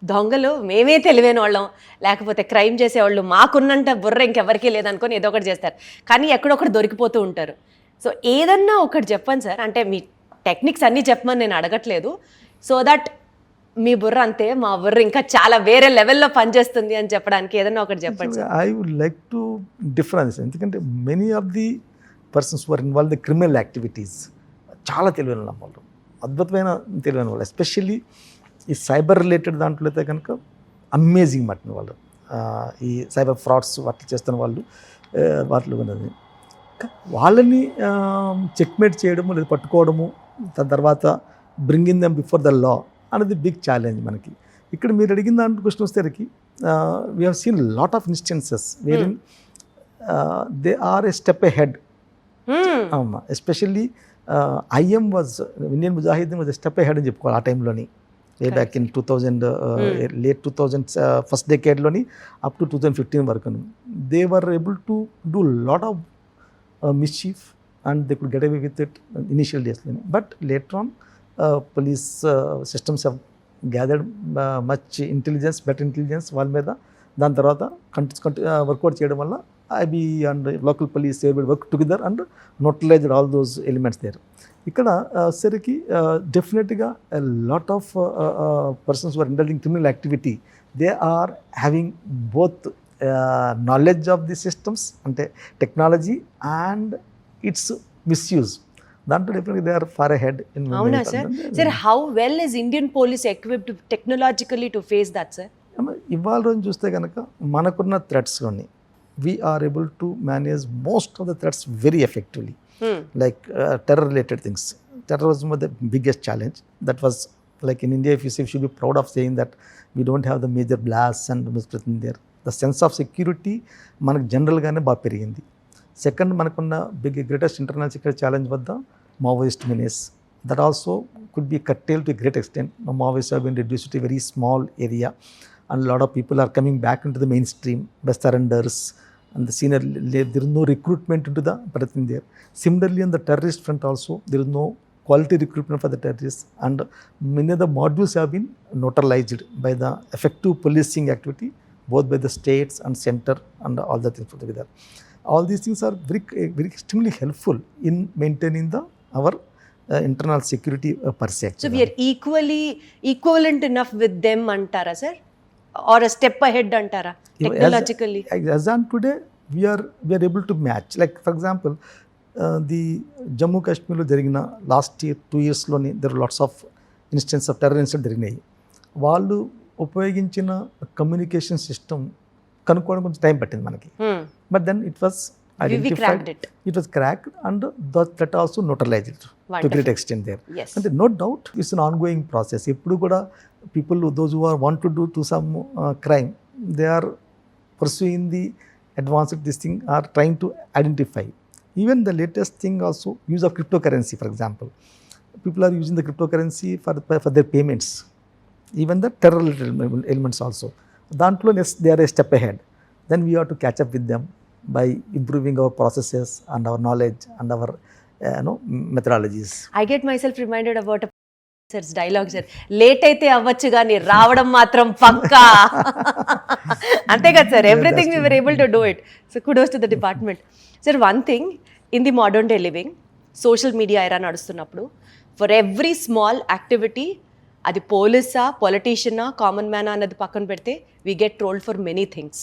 దొంగలు మేమే తెలివైన వాళ్ళం, లేకపోతే క్రైమ్ చేసేవాళ్ళు మాకున్నంత బుర్ర ఇంకెవరికీ లేదనుకొని ఏదో ఒకటి చేస్తారు, కానీ ఎక్కడొక్కటి దొరికిపోతూ ఉంటారు. సో ఏదన్నా ఒకటి చెప్పండి సార్, అంటే మీ టెక్నిక్స్ అన్నీ చెప్పమని నేను అడగట్లేదు, సో దట్ మీ బుర్ర అంతే, మా బుర్ర ఇంకా చాలా వేరే లెవెల్లో పనిచేస్తుంది అని చెప్పడానికి ఏదన్నా ఒకటి చెప్పండి sir. I would like to difference, ఎందుకంటే many of the persons who are involved in criminal activities చాలా తెలివైన వాళ్ళు, అద్భుతమైన తెలివైన వాళ్ళు. ఎస్పెషల్లీ ఈ సైబర్ రిలేటెడ్ దాంట్లో అయితే కనుక అమేజింగ్ మట్టిన వాళ్ళు, ఈ సైబర్ ఫ్రాడ్స్ వాటిని చేస్తున్న వాళ్ళు, వాటిలో ఉన్నది వాళ్ళని చెక్మేట్ చేయడము లేదా పట్టుకోవడము, దాని తర్వాత bringing them before the law అనేది బిగ్ ఛాలెంజ్ మనకి. ఇక్కడ మీరు అడిగిన దాంట్లో క్వశ్చన్ వచ్చేసరికి we have seen lot of instances where in they are a step ahead. అవునా, especially IM was, Indian Mujahideen was a step ahead అని చెప్పుకోవాలి ఆ టైంలోని. Way back in 2000 late 2000 first డెకేడ్లోని అప్ టు 2015 వరకు they were able to do lot of mischief and they could get away with it initial డేస్లోని. But later on police systems have gathered much intelligence, better intelligence వాళ్ళ మీద. దాని తర్వాత work out చేయడం వల్ల IB and local police work together and neutralised all those elements there. ఇక్కడ సరికి డెఫినెట్గా lot of persons who are indulging criminal activity, they are having both knowledge of the systems, అంటే టెక్నాలజీ అండ్ ఇట్స్ మిస్యూజ్. దాంట్లో డెఫినెట్గా they are far ahead in. అవునా sir? Sir, how well is Indian police equipped technologically to face that sir? ఇవాళ రోజు చూస్తే కనుక మనకున్న థ్రెట్స్లోని we are able to manage most of the threats very effectively. Like terror related things. Terrorism was the biggest challenge. That was like in India, if you say, you should be proud of saying that we don't have the major blasts and misprision there. The sense of security మనకు జనరల్గానే బాగా పెరిగింది. Second, మనకున్న greatest internal security challenge was the Maoist menace. That also could be curtailed to a great extent. Now, Maoists have been reduced to a very small area, and a lot of people are coming back into the mainstream by surrenders, and the senior, there is no recruitment into the Paratin there. Similarly, on the terrorist front also, there is no quality recruitment for the terrorists, and many of the modules have been neutralized by the effective policing activity, both by the states and center and all the things put together. All these things are very extremely helpful in maintaining our internal security per se. So we're equivalent enough with them అంటారా sir, or step ahead అంటారా technologically? As on today, we are able to match. Like for example, the Jammu Kashmirలో జరిగిన last year 2 yearsలోని there are lots of instances of terror incident జరిగినాయి. వాళ్ళు ఉపయోగించిన communication system కనుక్కోవడం కొంచెం time పట్టింది మనకి. But then it was identified, it was cracked and that also neutralised to great extent there. అంటే no doubt it's an ongoing process. ఎప్పుడు కూడా people those who are want to do some crime, they are pursuing the advanced this thing, are trying to identify. Even the latest thing also, use of cryptocurrency, for example. People are using the cryptocurrency for their payments. Even the terror elements also. Dantlo, they are a step ahead. Then we have to catch up with them by improving our processes and our knowledge and our methodologies. I get myself reminded about sir dialogue sir, late అయితే అవ్వచ్చు కానీ రావడం మాత్రం పక్కా. అంతే కదా sir, everything we were able to do it. So kudos to the department. Sir one thing, in the modern day living, social media ఎరా నడుస్తున్నప్పుడు for every small activity, అది పోలీసా, పొలిటీషియనా, కామన్ మ్యానా అన్నది పక్కన పెడితే we get trolled for many things.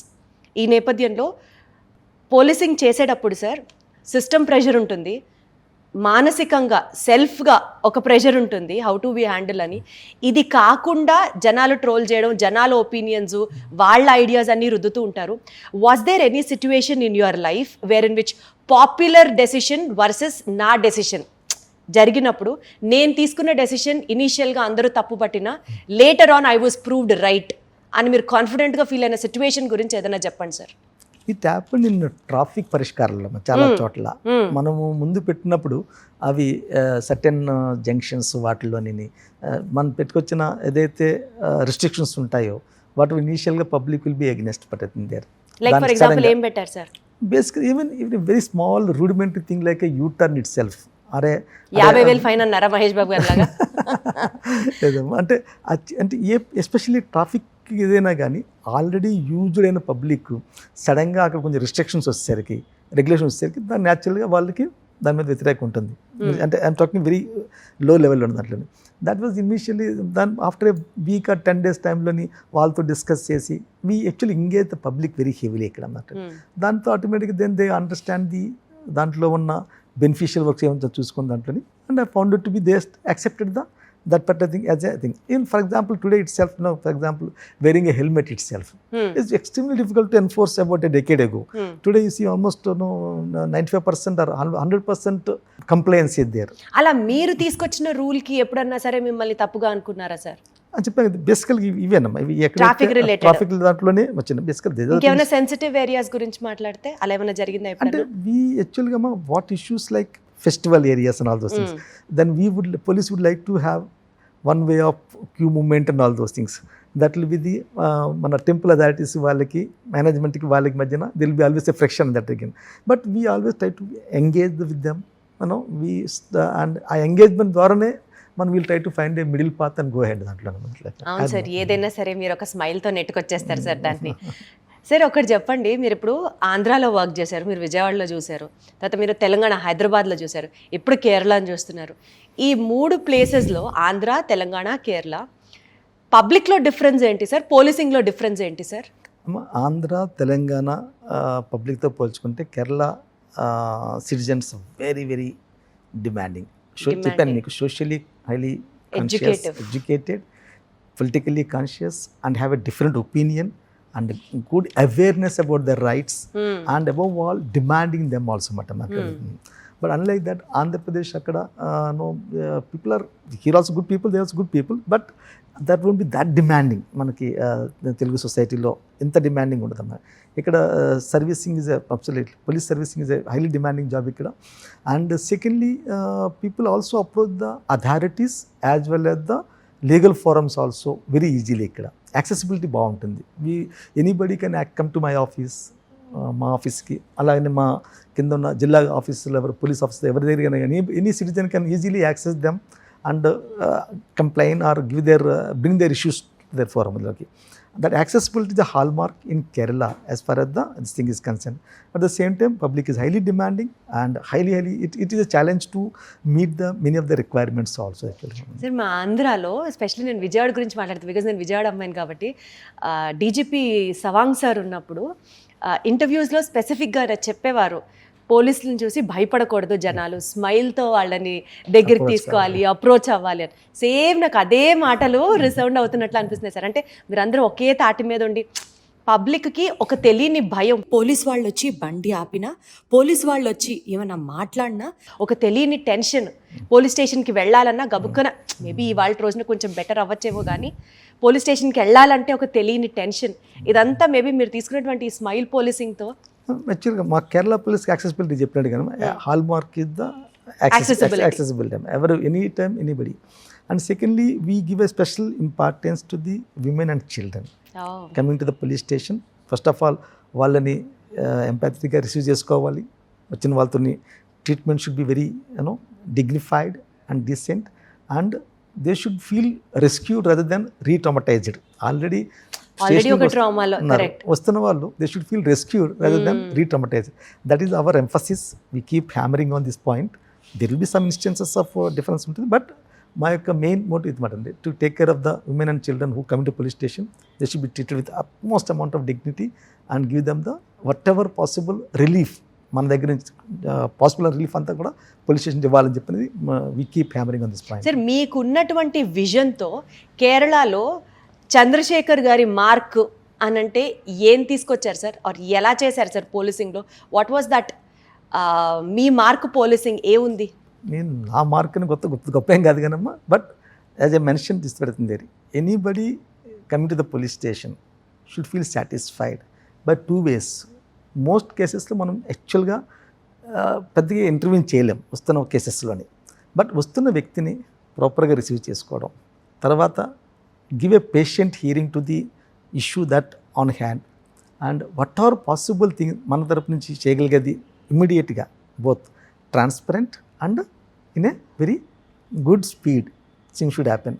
ఈ నేపథ్యంలో policing చేసేటప్పుడు sir system pressure ఉంటుంది, మానసికంగా సెల్ఫ్గా ఒక ప్రెషర్ ఉంటుంది, హౌ టు బి హ్యాండిల్ అని. ఇది కాకుండా జనాలు ట్రోల్ చేయడం, జనాల ఒపీనియన్స్, వాళ్ళ ఐడియాస్ అన్నీ రుద్దుతూ ఉంటారు. Was there any situation in your life where in which popular decision versus నా డెసిషన్ జరిగినప్పుడు, నేను తీసుకున్న డెసిషన్ ఇనీషియల్గా అందరూ తప్పు పట్టినా later on I was proved right అని మీరు కాన్ఫిడెంట్గా ఫీల్ అయిన సిచ్యువేషన్ గురించి ఏదైనా చెప్పండి sir. It happened in traffic పరిష్కారాల్లో చాలా చోట్ల. మనము ముందు పెట్టినప్పుడు అవి సర్టెన్ జంక్షన్స్ వాటిలోని మనం పెట్టుకొచ్చిన ఏదైతే రిస్ట్రిక్షన్స్ ఉంటాయో వాటి ఇనీషియల్గా పబ్లిక్ విల్ బి అగెన్స్ట్ పడుతుంది దేర్. లైక్ ఫర్ ఎగ్జాంపుల్ ఏం పెట్టారు sir? Basically even very small rudimentary thing like a U turn itself. అరే 50,000 ఫైన్ అన్నారా మహేష్ బాబు గారు లాగా? అంటే ఎస్పెషల్లీ ట్రాఫిక్ ఏదైనా కానీ ఆల్రెడీ యూజ్డ్ అయిన పబ్లిక్ సడన్గా అక్కడ కొంచెం రిస్ట్రిక్షన్స్ వచ్చేసరికి, రెగ్యులేషన్ వచ్చేసరికి దాని న్యాచురల్గా వాళ్ళకి దాని మీద వ్యతిరేకం ఉంటుంది. అంటే ఐఎమ్ టాకింగ్ వెరీ లో లెవెల్లో ఉంది దాంట్లో. దట్ వాజ్ ఇనిషియల్లీ దాని after A week or 10 days టైంలోని వాళ్ళతో డిస్కస్ చేసి we actually engage the public very heavily ఇక్కడ అన్నట్టు. దాంతో ఆటోమేటిక్గా దెన్ దే అండర్స్టాండ్ దాంట్లో ఉన్న బెనిఫిషియల్ వర్క్స్ ఏమంతా చూసుకున్న దాంట్లోని, and I found it to B they accepted that particular thing as a thing. In for example today itself, for example wearing a helmet itself is extremely difficult to enforce about a decade ago. Today you see almost 95% or 100% compliance is there. అలా మీరు తీసుకొచ్చిన rule కి ఎప్పుడన్నా సరే మిమ్మల్ని తప్పుగా అనుకున్నారా sir? అని చెప్పాను బేసికల్గా ఇవేనమ్మా, ఇవి ట్రాఫిక్ రిలేటెడ్, ట్రాఫిక్ దాంట్లోనే వచ్చిన బేసికల్. ఇంకేమైనా సెన్సిటివ్ ఏరియాస్ గురించి మాట్లాడితే అలా ఏమైనా జరిగిందా? అంటే వి యాక్చువల్గా what issues like festival areas and all those things, then police would like to have one way of queue movement and all those things. That will be the మన టెంపుల్ అథారిటీస్ వాళ్ళకి, మేనేజ్మెంట్కి వాళ్ళకి మధ్యన there will be always a friction that again. But we always try to engage with them, and ఆ engagement ద్వారానే మనం we'll try to find a middle path and go head దాంట్లో. అవును సార్, ఏదైనా సరే మీరు ఒక స్మైల్తో నెట్టుకొచ్చేస్తారు సార్ దాన్ని. సార్ ఒకటి చెప్పండి, మీరు ఇప్పుడు ఆంధ్రాలో వర్క్ చేశారు, మీరు విజయవాడలో చూశారు, తర్వాత మీరు తెలంగాణ హైదరాబాద్లో చూశారు, ఇప్పుడు కేరళని చూస్తున్నారు. ఈ 3 ప్లేసెస్లో ఆంధ్ర, తెలంగాణ, కేరళ పబ్లిక్లో డిఫరెన్స్ ఏంటి సార్? పోలీసింగ్లో డిఫరెన్స్ ఏంటి సార్? ఆంధ్ర, తెలంగాణ పబ్లిక్తో పోల్చుకుంటే Kerala citizens very very demanding. చెప్పాను మీకు, socially highly educated, politically conscious and have a different opinion and good awareness about their rights, and above all demanding them also but unlike that Andhra Pradesh akkada people are here also good people, they are also good people, but that won't be that demanding. Manaki Telugu society lo inta demanding undadamma ikkada. Servicing is a absolutely, police servicing is a highly demanding job ikkada. And secondly, people also approach the authorities as well as the legal forums also very easily. ఇక్కడ accessibility బాగుంటుంది. Anybody can come to my office, మా ఆఫీస్కి, అలాగే మా కింద ఉన్న జిల్లా ఆఫీసులో ఎవరు, పోలీస్ ఆఫీసర్ ఎవరి దగ్గర కానీ any citizen can easily access them and complain or give their bring their issues their ఫోరమ్లోకి. that accessibility is a hallmark in Kerala as far as this thing is concerned. At the same time, public is highly demanding and it is a challenge to meet many of the requirements also actually. Sir మా ఆంధ్రాలో especially నేను విజయవాడ గురించి మాట్లాడుతాను because నేను విజయవాడ అమ్మాయిని కాబట్టి DGP Sawang sir ఉన్నప్పుడు ఇంటర్వ్యూస్లో స్పెసిఫిక్గా చెప్పేవారు పోలీసులను చూసి భయపడకూడదు జనాలు, స్మైల్తో వాళ్ళని దగ్గరికి తీసుకోవాలి, అప్రోచ్ అవ్వాలి అని. సేమ్ నాకు అదే మాటలు రిసౌండ్ అవుతున్నట్లు అనిపిస్తున్నాయి సార్. అంటే మీరందరూ ఒకే తాటి మీద ఉండి పబ్లిక్కి ఒక తెలియని భయం, పోలీస్ వాళ్ళు వచ్చి బండి ఆపినా, పోలీస్ వాళ్ళు వచ్చి ఏమైనా మాట్లాడినా ఒక తెలియని టెన్షన్, పోలీస్ స్టేషన్కి వెళ్ళాలన్నా గబుక్కన మేబీ ఇవాళ రోజున కొంచెం బెటర్ అవ్వచ్చేమో కానీ పోలీస్ స్టేషన్కి వెళ్ళాలంటే ఒక తెలియని టెన్షన్. ఇదంతా మేబీ మీరు తీసుకున్నటువంటి ఈ స్మైల్ పోలీసింగ్తో. యాక్చువల్గా మా కేరళ పోలీస్కి యాక్సెసిబిలిటీ చెప్పినట్టు కానీ hall mark is the accessibility. Any time, anybody. And secondly, we give a special importance to the women and children. Coming to the police station, first of all, వాళ్ళని ఎంపాథిక్గా receive చేసుకోవాలి. వచ్చిన వాళ్ళతోని treatment should be very dignified and decent, and they should feel rescued rather than re-traumatized. Already ఒక ట్రామాలో correct వస్తున్న వాళ్ళు they should feel rescued rather than re-traumatized. That is our emphasis. We keep hammering on this point. There will be some instances of difference ఉంటుంది, but మా యొక్క main motive ఇది మాట to take care of the women and children who coming to police station. They should be treated with utmost amount of dignity and give them the what ever possible relief. మన దగ్గర నుంచి possible relief అంతా కూడా police station ఇవ్వాలని చెప్పినది we keep hammering on this point. Sir, మీకున్నటువంటి విజన్తో కేరళలో చంద్రశేఖర్ గారి మార్క్ అనంటే ఏం తీసుకొచ్చారు సార్, ఆర్ ఎలా చేశారు సార్ పోలీసింగ్లో? వాట్ వాస్ దట్ మీ మార్క్ పోలీసింగ్ ఏ ఉంది? నేను నా మార్క్ని గొప్ప ఏం కాదు కానమ్మా, బట్ యాజ్ ఎ మెన్షన్ తీసుకెడుతుంది, anybody coming to the police station should feel satisfied by 2 ways. Most కేసెస్లో మనం యాక్చువల్గా పెద్దగా ఇంటర్వ్యూ చేయలేం వస్తున్న కేసెస్లోని, బట్ వస్తున్న వ్యక్తిని ప్రాపర్గా రిసీవ్ చేసుకోవడం, తర్వాత give a patient hearing to the issue that on hand, and what are possible things మన తరపు నుంచి చేయగలిగేది ఇమ్మీడియట్గా both transparent and in a very good speed thing should happen.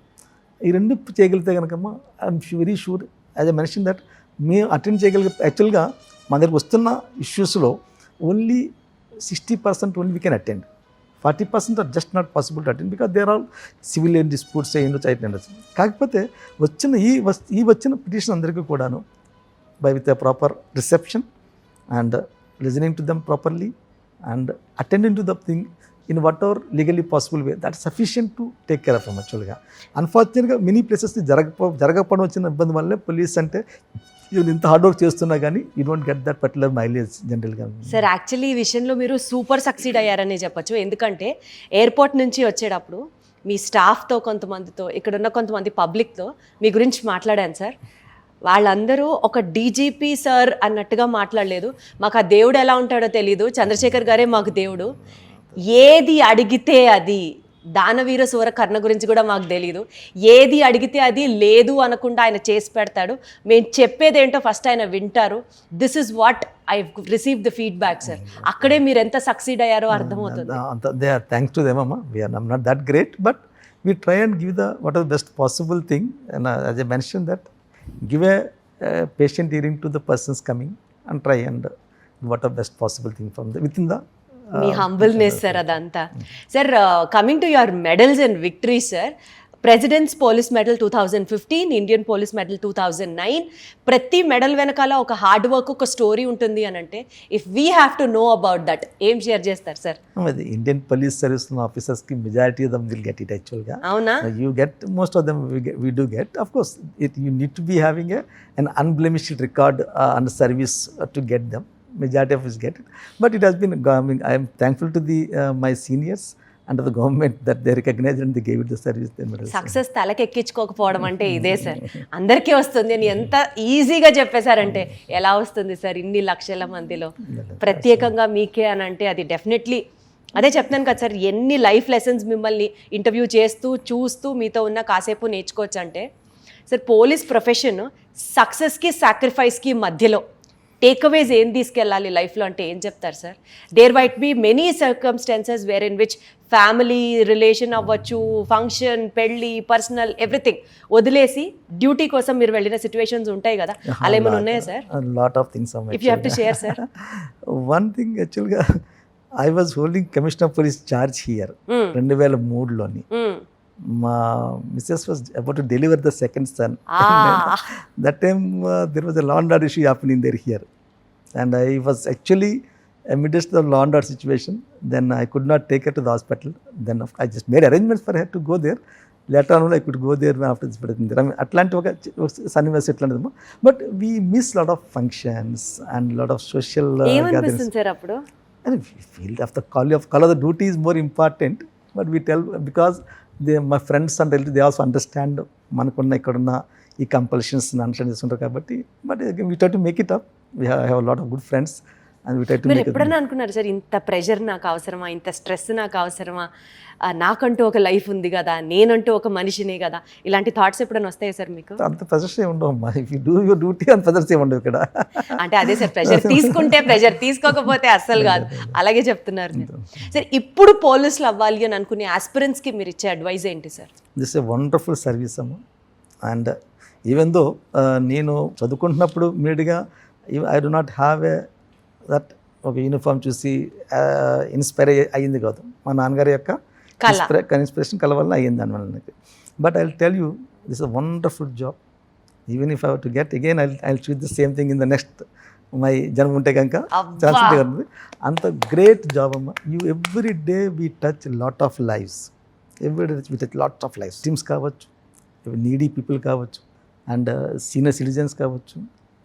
ఈ రెండు చేయగలిగితే కనుకమ్మా I'm very sure as a mention that మేము అటెండ్ చేయగలిగే. యాక్చువల్గా మన దగ్గర వస్తున్న ఇష్యూస్లో only 60% only we can attend. 40% are just not possible to attend because there are civilian disputes ఉండొచ్చు. కాకపోతే వచ్చిన పిటిషన్ అందరికీ కూడాను by with a proper reception and listening to them properly and attending to the thing in what ever legally possible way, that sufficient to take care of them. యాక్చువల్గా అన్ఫార్చునేట్గా many ప్లేసెస్కి జరగకపోవడం వచ్చిన ఇబ్బంది వల్లే పోలీస్ అంటే even ఇంత hard work చేస్తున్నా కానీ you don't get that particular mileage జనరల్గా. సార్, యాక్చువల్లీ ఈ విషయంలో మీరు సూపర్ సక్సీడ్ అయ్యారనే చెప్పచ్చు. ఎందుకంటే ఎయిర్పోర్ట్ నుంచి వచ్చేటప్పుడు మీ స్టాఫ్తో కొంతమందితో ఇక్కడున్న కొంతమంది పబ్లిక్తో మీ గురించి మాట్లాడాను సార్. వాళ్ళందరూ ఒక డీజీపీ సార్ అన్నట్టుగా మాట్లాడలేదు. మాకు ఆ దేవుడు ఎలా ఉంటాడో తెలీదు, చంద్రశేఖర్ గారే మాకు దేవుడు, ఏది అడిగితే అది, దానవీర సూర కర్ణ గురించి కూడా మాకు తెలీదు, ఏది అడిగితే అది లేదు అనకుండా ఆయన చేసి పెడతాడు, మేము చెప్పేది ఏంటో ఫస్ట్ ఆయన వింటారు. This is what I receive the feedback sir. అక్కడే మీరు ఎంత సక్సీడ్ అయ్యారో అర్థమవుతుంది. థ్యాంక్స్ టు దెమ్ అమ్మా. We're not that great, but we try and give the what are the best possible thing. As a mention that give a patient hearing to the persons coming and try and what are best possible thing from within the మీ humbleness sir అదంతా. Sir, coming to your medals and victories sir, president's police medal 2015, Indian police medal 2009. ప్రతి medal వెనకాల ఒక hard work, ఒక story ఉంటుంది అని అంటే if we have to know about that ఏం షేర్ చేస్తారు సార్? అది ఇండియన్ పోలీస్ సర్వీస్ ఆఫీసర్స్కి majority of them will get it. యాక్చువల్గా అవునా? You get most of them we do get. Of course you need to be having an unblemished record and service to get them. Majority of us get it, but it has been, I am thankful to my seniors and the government that they recognized and they gave it the service. Success తలకెక్కించుకోకపోవడం అంటే ఇదే sir. అందరికీ వస్తుంది అని ఎంత ఈజీగా చెప్పేశారంటే ఎలా వస్తుంది సార్ ఇన్ని లక్షల మందిలో, ప్రత్యేకంగా మీకే అని అంటే అది డెఫినెట్లీ అదే చెప్తాను కదా సార్. ఎన్ని లైఫ్ లెసన్స్ మిమ్మల్ని ఇంటర్వ్యూ చేస్తూ చూస్తూ మీతో ఉన్న కాసేపు నేర్చుకోవచ్చు అంటే సార్. పోలీస్ ప్రొఫెషన్ సక్సెస్కి సాక్రిఫైస్కి మధ్యలో టేక్అవేస్ ఏం తీసుకెళ్ళాలి లైఫ్లో అంటే ఏం చెప్తారు sir? There might be many circumstances where in which family relation అవ్వచ్చు, ఫంక్షన్, పెళ్ళి, పర్సనల్ ఎవ్రీథింగ్ వదిలేసి డ్యూటీ కోసం మీరు వెళ్ళిన సిచ్యువేషన్స్ ఉంటాయి కదా, అలా ఏమైనా ఉన్నాయా sir? Lot of things. If you have to share sir. One thing, యాక్చువల్గా I was holding commissioner police charge here 2003లోని. మా missus was about to deliver the second son. That time there was a law and order issue happening there here, and I was actually amidst the law and order situation. Then I could not take her to the hospital. Then I just made arrangements for her to go there. Later on I could go there after this. But అట్లాంటి ఒక సన్నివేశం ఎట్లాంటిదమ్మా. But we miss lot of functions and lot of social ఏమనిపిస్తుంది sir అప్పుడు? And we feel of the call of the duty is more important, but we tell because my friends and relatives, they also understand మనకున్న ఇక్కడున్న ఈ compulsions understand చేసుకుంటారు కాబట్టి. But we try to make it up. We have a lot of good friends and we try to మీరు make it. ఎప్పుడన్నా అనుకున్నారు sir, ఇంత pressure నాకు అవసరమా, ఇంత స్ట్రెస్ నాకు అవసరమా, నాకంటూ ఒక లైఫ్ ఉంది కదా, నేనంటూ ఒక మనిషినే కదా, ఇలాంటి థాట్స్ ఎప్పుడైనా వస్తాయి సార్ మీకు? అంత ప్రెషర్స్ ఏమి ఉండవు అమ్మా. If you do your duty అంత ప్రెషర్స్ ఏమి ఉండవు ఇక్కడ. అంటే అదే సార్, ప్రెషర్ తీసుకుంటే ప్రెషర్, తీసుకోకపోతే అస్సలు కాదు, అలాగే చెప్తున్నారు మీరు. సార్ ఇప్పుడు పోలీసులు అవ్వాలి అని అనుకునే ఆస్పిరెంట్స్కి మీరు ఇచ్చే అడ్వైజ్ ఏంటి sir? This a wonderful service అమ్మా. అండ్ ఈవెన్ దో నేను చదువుకుంటున్నప్పుడు ఇమీడియట్గా I do not have a that ఒక యూనిఫామ్ చూసి ఇన్స్పైర్ అయ్యింది కాదు. మా నాన్నగారి యొక్క ఇన్స్పిరేషన్ కల వల్ల అయ్యింది దానివల్ల నాకు. But I will tell you, this a wonderful job. Even if I to get again I will choose the same thing in the next my జన్మ ఉంటే కనుక ఛాన్స్ ఉంటే కనుక. అంత గ్రేట్ జాబ్ అమ్మ. You every day we touch lot of lives. Every day we touch lot of lives. Teams కావచ్చు, needy people కావచ్చు, and senior citizens కావచ్చు,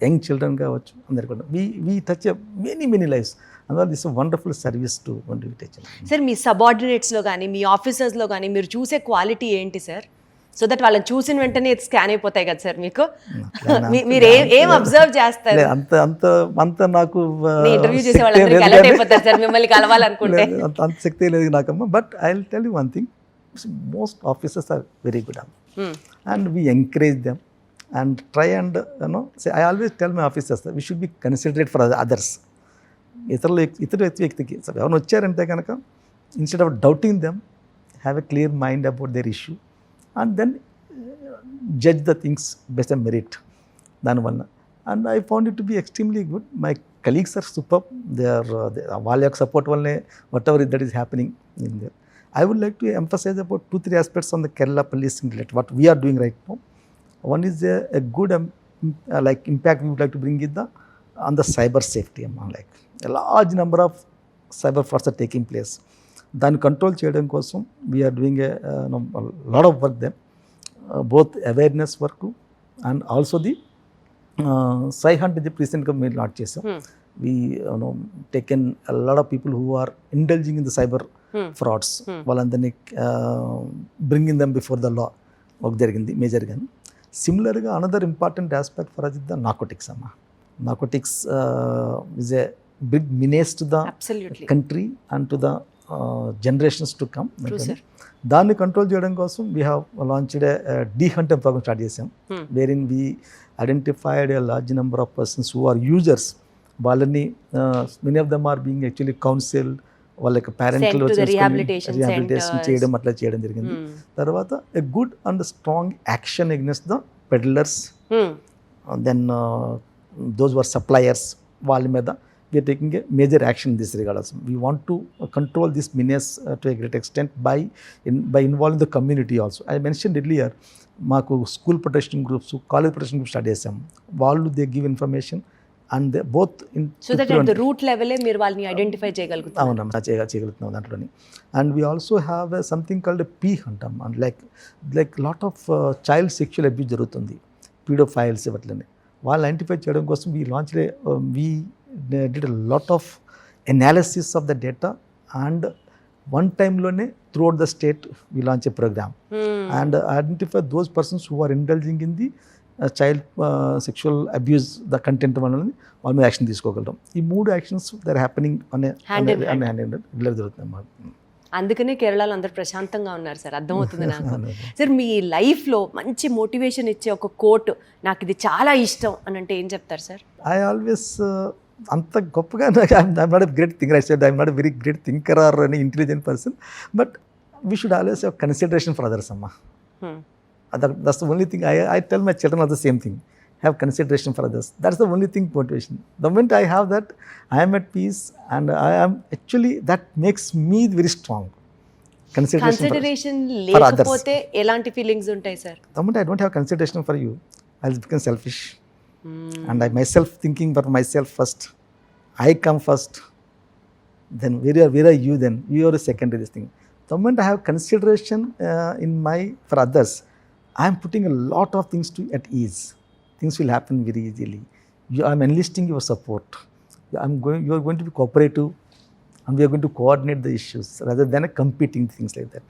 యంగ్ చిల్డ్రన్ కావచ్చు, అందరు కూడా వీ టచ్ మెనీ లైఫ్స్. అందువల్ల this wonderful service to touch. Sir మీ సబార్డినేట్స్లో కానీ మీ ఆఫీసర్స్లో కానీ మీరు చూసే క్వాలిటీ ఏంటి సార్? సో దట్ వాళ్ళని చూసిన వెంటనే స్కాన్ అయిపోతాయి కదా సార్ మీకు. మీరు ఏం అబ్జర్వ్ చేస్తారు? అంత నాకు ఇంటర్వ్యూ చేసే వాళ్ళందరికీ అలర్ట్ అయిపోతారు సార్ మిమ్మల్ని కలవాలనుకుంటే. అంత శక్తి లేదు నాకమ్మా. But I will tell you one thing, most officers are very good అమ్మ, and we encourage them and try and say, I always tell my officers that we should be considerate for others. ఇతర వ్యక్తికి ఎవరైనా వచ్చారంటే కనుక, instead of doubting them, have a clear mind about their issue and then judge the things best on merit దానివల్ల. And I found it to be extremely good. My colleagues are super. They are వాళ్ళ యొక్క support వల్లనే whatever that is happening in there. I would like to emphasise about 2-3 aspects on the Kerala policing related what we are doing right now. One is a good like impact we would like to bring in on the cyber safety. Like a large number of cyber frauds are taking place. Then control cheyadam kosam we are doing a lot of work there, both awareness work and also the Sai Hunt is the recent we launch chesam. We taken a lot of people who are indulging in the cyber frauds. Valandarni bringing them before the law work jarigindi major గా. Similarly, another important aspect for us is the narcotics. Narcotics is a big menace to the country and to the generations to come. True, sir. దాన్ని control చేయడం కోసం we have launched a de-hunting program start చేసాం, wherein we identified a large number of persons who are users. వాళ్ళని many of them are being actually counseled, వాళ్ళకి పేరెంట్లు rehabilitation చేయడం అట్లా చేయడం జరిగింది. తర్వాత a good and strong action against the peddlers, then those were suppliers, వాళ్ళ మీద we are taking a major action in this regard. Also we want to control this menace to a great extent by involving the community also. I mention earlier, మాకు school protection groups, college protection groups start చేసాం. వాళ్ళు they give information and both in so that at the root level మీరు వాళ్ళని identify చేయగలుగుతారు. అవునమ్మా, చేయగలుగుతున్నాం దాంట్లోని. And we also have something called a P-Hunt, and like lot of child sexual abuse జరుగుతుంది, pedophiles ఇవట్లని వాళ్ళు ఐడెంటిఫై చేయడం కోసం we launched we did a lot of analysis of the data, and one time లోనే throughout the state we launched a program and identify those persons who are indulging in the child sexual abuse the content వల్ల వాళ్ళ మీద action తీసుకోగలడం. ఈ 3 actions there happening regular జరుగుతుంది. అందుకనే కేరళలో అందరు ప్రశాంతంగా ఉన్నారు సార్, అర్థమవుతుంది నాకు. సార్ మీ లైఫ్లో మంచి మోటివేషన్ ఇచ్చే ఒక కోట్, నాకు ఇది చాలా ఇష్టం అని అంటే ఏం చెప్తారు సార్? ఐ ఆల్వేస్ అంత గొప్పగా I'm not a great thinker, I said I'm not a very great thinker or any intelligent person, but we should always have consideration for others అమ్మా. That's the only thing I tell my children are the same thing. Have consideration for others. That's the only thing motivation. The moment I have that, I am at peace, and I am actually, that makes me very strong. Consideration లేకపోతే ఎలాంటి feelings ఉంటాయి sir? The moment I don't have consideration for you, I'll become selfish. And I myself thinking for myself first. I come first. Then where are you then? You are a secondary thing. The moment I have consideration for others, I am putting a lot of things at ease. Things will happen very easily. I am enlisting your support. You are going to be cooperative, and we are going to coordinate the issues rather than competing things like that.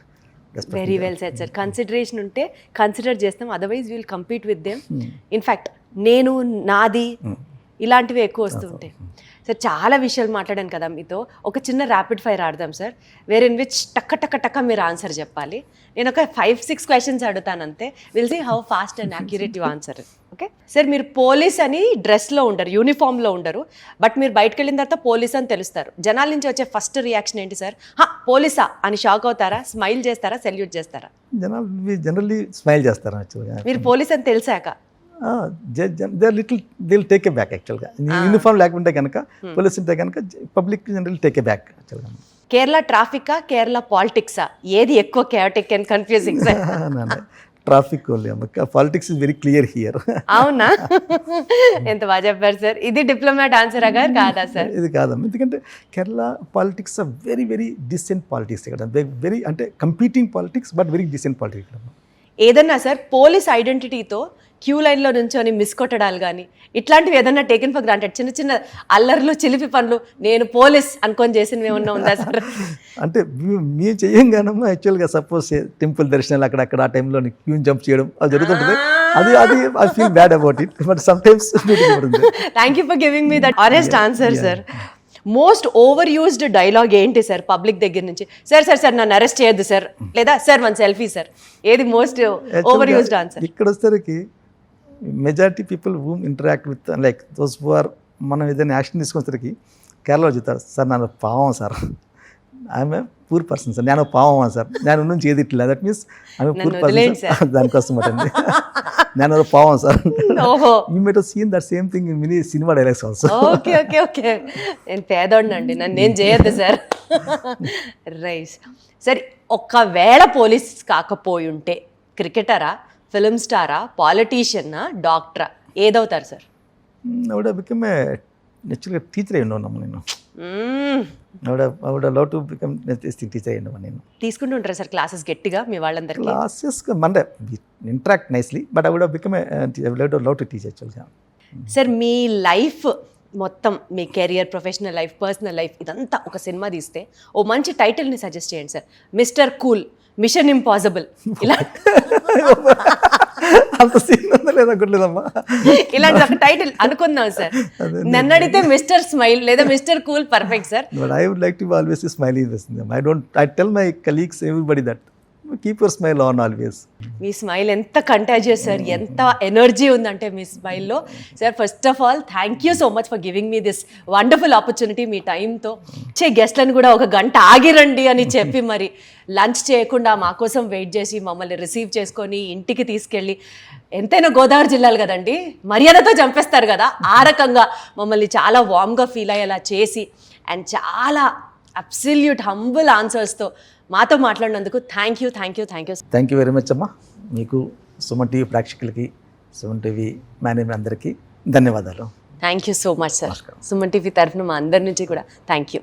Very well said sir. Consideration ఉంటే consider చేస్తాం, otherwise will compete with them. In fact నేను నాది ఇలాంటివి ఎక్కువ వస్తూ ఉంటాయి sir. చాలా విషయాలు మాట్లాడాను కదా మీతో. ఒక చిన్న ర్యాపిడ్ ఫైర్ ఆడదాం సార్, వేర్ ఇన్ విచ్ టక్క టక్క టక్క మీరు ఆన్సర్ చెప్పాలి. నేను ఒక 5-6 క్వశ్చన్స్ అడుగుతాను అంతే. Will see how fast and accurate you answer. Okay sir, మీరు పోలీస్ అని డ్రెస్లో ఉండరు, యూనిఫామ్లో ఉండరు, బట్ మీరు బయటకు వెళ్ళిన తర్వాత పోలీస్ అని తెలుస్తారు. జనాల నుంచి వచ్చే ఫస్ట్ రియాక్షన్ ఏంటి సార్? పోలీసా అని షాక్ అవుతారా, స్మైల్ చేస్తారా, సెల్యూట్ చేస్తారా? జనరల్లీ స్మైల్ చేస్తారు యాక్చువల్గా. మీరు పోలీస్ అని తెలిసాక they'll take a back యాక్చువల్గా. యూనిఫామ్ లేకుంటే కనుక, పోలీస్ ఉంటే కనుక public general take a back యాక్చువల్గా. కేరళ ట్రాఫికా, కేరళ పాలిటిక్సా, ఏది ఎక్కువ chaotic and confusing sir? Traffic only అమ్మ, politics is very clear here. అవునా? ఎంత బాగా చెప్పారు సార్. ఇది డిప్లొమాట్ ఆన్సర్ గారు కాదా సార్? ఇది కాదమ్మా, ఎందుకంటే Kerala politics are very very decent politics ఇక్కడ. వెరీ అంటే competing politics, but very decent politics. ఏదన్నా సార్ పోలీస్ ఐడెంటిటీతో క్యూ లైన్లో నుంచొని మిస్ కొట్టడాలు కానీ ఇట్లాంటివి ఏదన్నా టేకెన్ ఫర్ గ్రాంటెడ్, చిన్న చిన్న అల్లర్లు, చిలిపి పనులు నేను పోలీస్ అనుకొని చేసినవి ఏమన్నా ఉందా సార్? అంటే మేము చేయంగానమ్మా యాక్చువల్గా సపోజ్ టెంపుల్ దర్శనాలు అక్కడక్కడ ఆ టైంలో క్యూ జంప్ చేయడం అది జరుగుతుంటుంది. అది I feel bad about it, but some times. Thank you for giving me that honest answer sir. Most over used dialogue ఏంటి సార్ పబ్లిక్ దగ్గర నుంచి? సార్ సార్ సార్ నన్ను అరెస్ట్ చేయొద్దు సార్, లేదా సార్ వన్ సెల్ఫీ సార్, ఏది most over used answer? ఇక్కడ వచ్చేసరికి majority people whom interact with like those who are, మనం ఏదైనా యాక్షన్ తీసుకొచ్చేసరికి కేరళలో చెప్తారు, సార్ నన్ను పావం sir, I'm a poor person sir, నేను పావమా సార్, నేను నుంచి ఏది ఇట్లా, that means I'm poor person, దానికోసం అండి నేను పావం sir. You might have seen that same thing in many cinema dialogues also. Okay okay okay, నేను పేదోడినండి, నన్ను నేను చేయొద్దు సార్. రైట్ సార్, ఒకవేళ పోలీస్ కాకపోయి ఉంటే క్రికెటరా, ఫిల్మ్ స్టారా, పాలిటీషియన్నా, డాక్టరా, ఏదవుతారు సార్? ఆవిడ బికమ్ ఏ యాక్చువల్గా టీచర్ అయ్యి ఉన్నాము నేను. ఆవిడ లవ్ టు బికమ్ టీచర్ అయ్యి ఉన్నాము నేను. తీసుకుంటుంటారా సార్ క్లాసెస్ గట్టిగా మీ వాళ్ళందరికీ? క్లాసెస్ అంటే ఇంటరాక్ట్ నైస్లీ, బట్ ఆవిడ బికమ్ లవ్ టు టీచ్ యాక్చువల్గా. సార్ మీ లైఫ్ మొత్తం, మీ career, professional life, personal life, ఇదంతా ఒక సినిమా తీస్తే ఓ మంచి టైటిల్ని సజెస్ట్ చేయండి sir. Mister cool, machine impossible, ఇలా అంత సీన్ ఉందా లేదా గుడ్లేదమ్మా, ఇలాంటి ఒక టైటిల్ అనుకుందాం సార్. నన్ను అడిగితే మిస్టర్ స్మైల్ లేదా Mister Cool perfect sir. But I would like to always smile in this. I tell my colleagues, everybody that keep your smile on always. మీ స్మైల్ ఎంత కంటాజియస్ సార్, ఎంత energy ఉందంటే మీ స్మైల్లో. Sir first of all thank you so much for giving me this wonderful opportunity. మీ టైంతో వచ్చే గెస్ట్లను కూడా ఒక గంట ఆగిరండి అని చెప్పి మరి లంచ్ చేయకుండా మా కోసం వెయిట్ చేసి మమ్మల్ని రిసీవ్ చేసుకొని ఇంటికి తీసుకెళ్ళి, ఎంతైనా గోదావరి జిల్లాలు కదండి, మర్యాదతో చంపేస్తారు కదా, ఆ రకంగా మమ్మల్ని చాలా వామ్గా ఫీల్ అయ్యేలా చేసి అండ్ చాలా అబ్సల్యూట్ హంబుల్ ఆన్సర్స్తో మాతో మాట్లాడినందుకు thank you thank you thank you. Thank you very much అమ్మా. మీకు సుమన్ టీవీ ప్రేక్షకులకి, సుమన్ టీవీ మేనేజ్మెంట్ అందరికీ ధన్యవాదాలు. Thank you so much sir. Suman TV తరఫున మా అందరి నుంచి కూడా థ్యాంక్ యూ.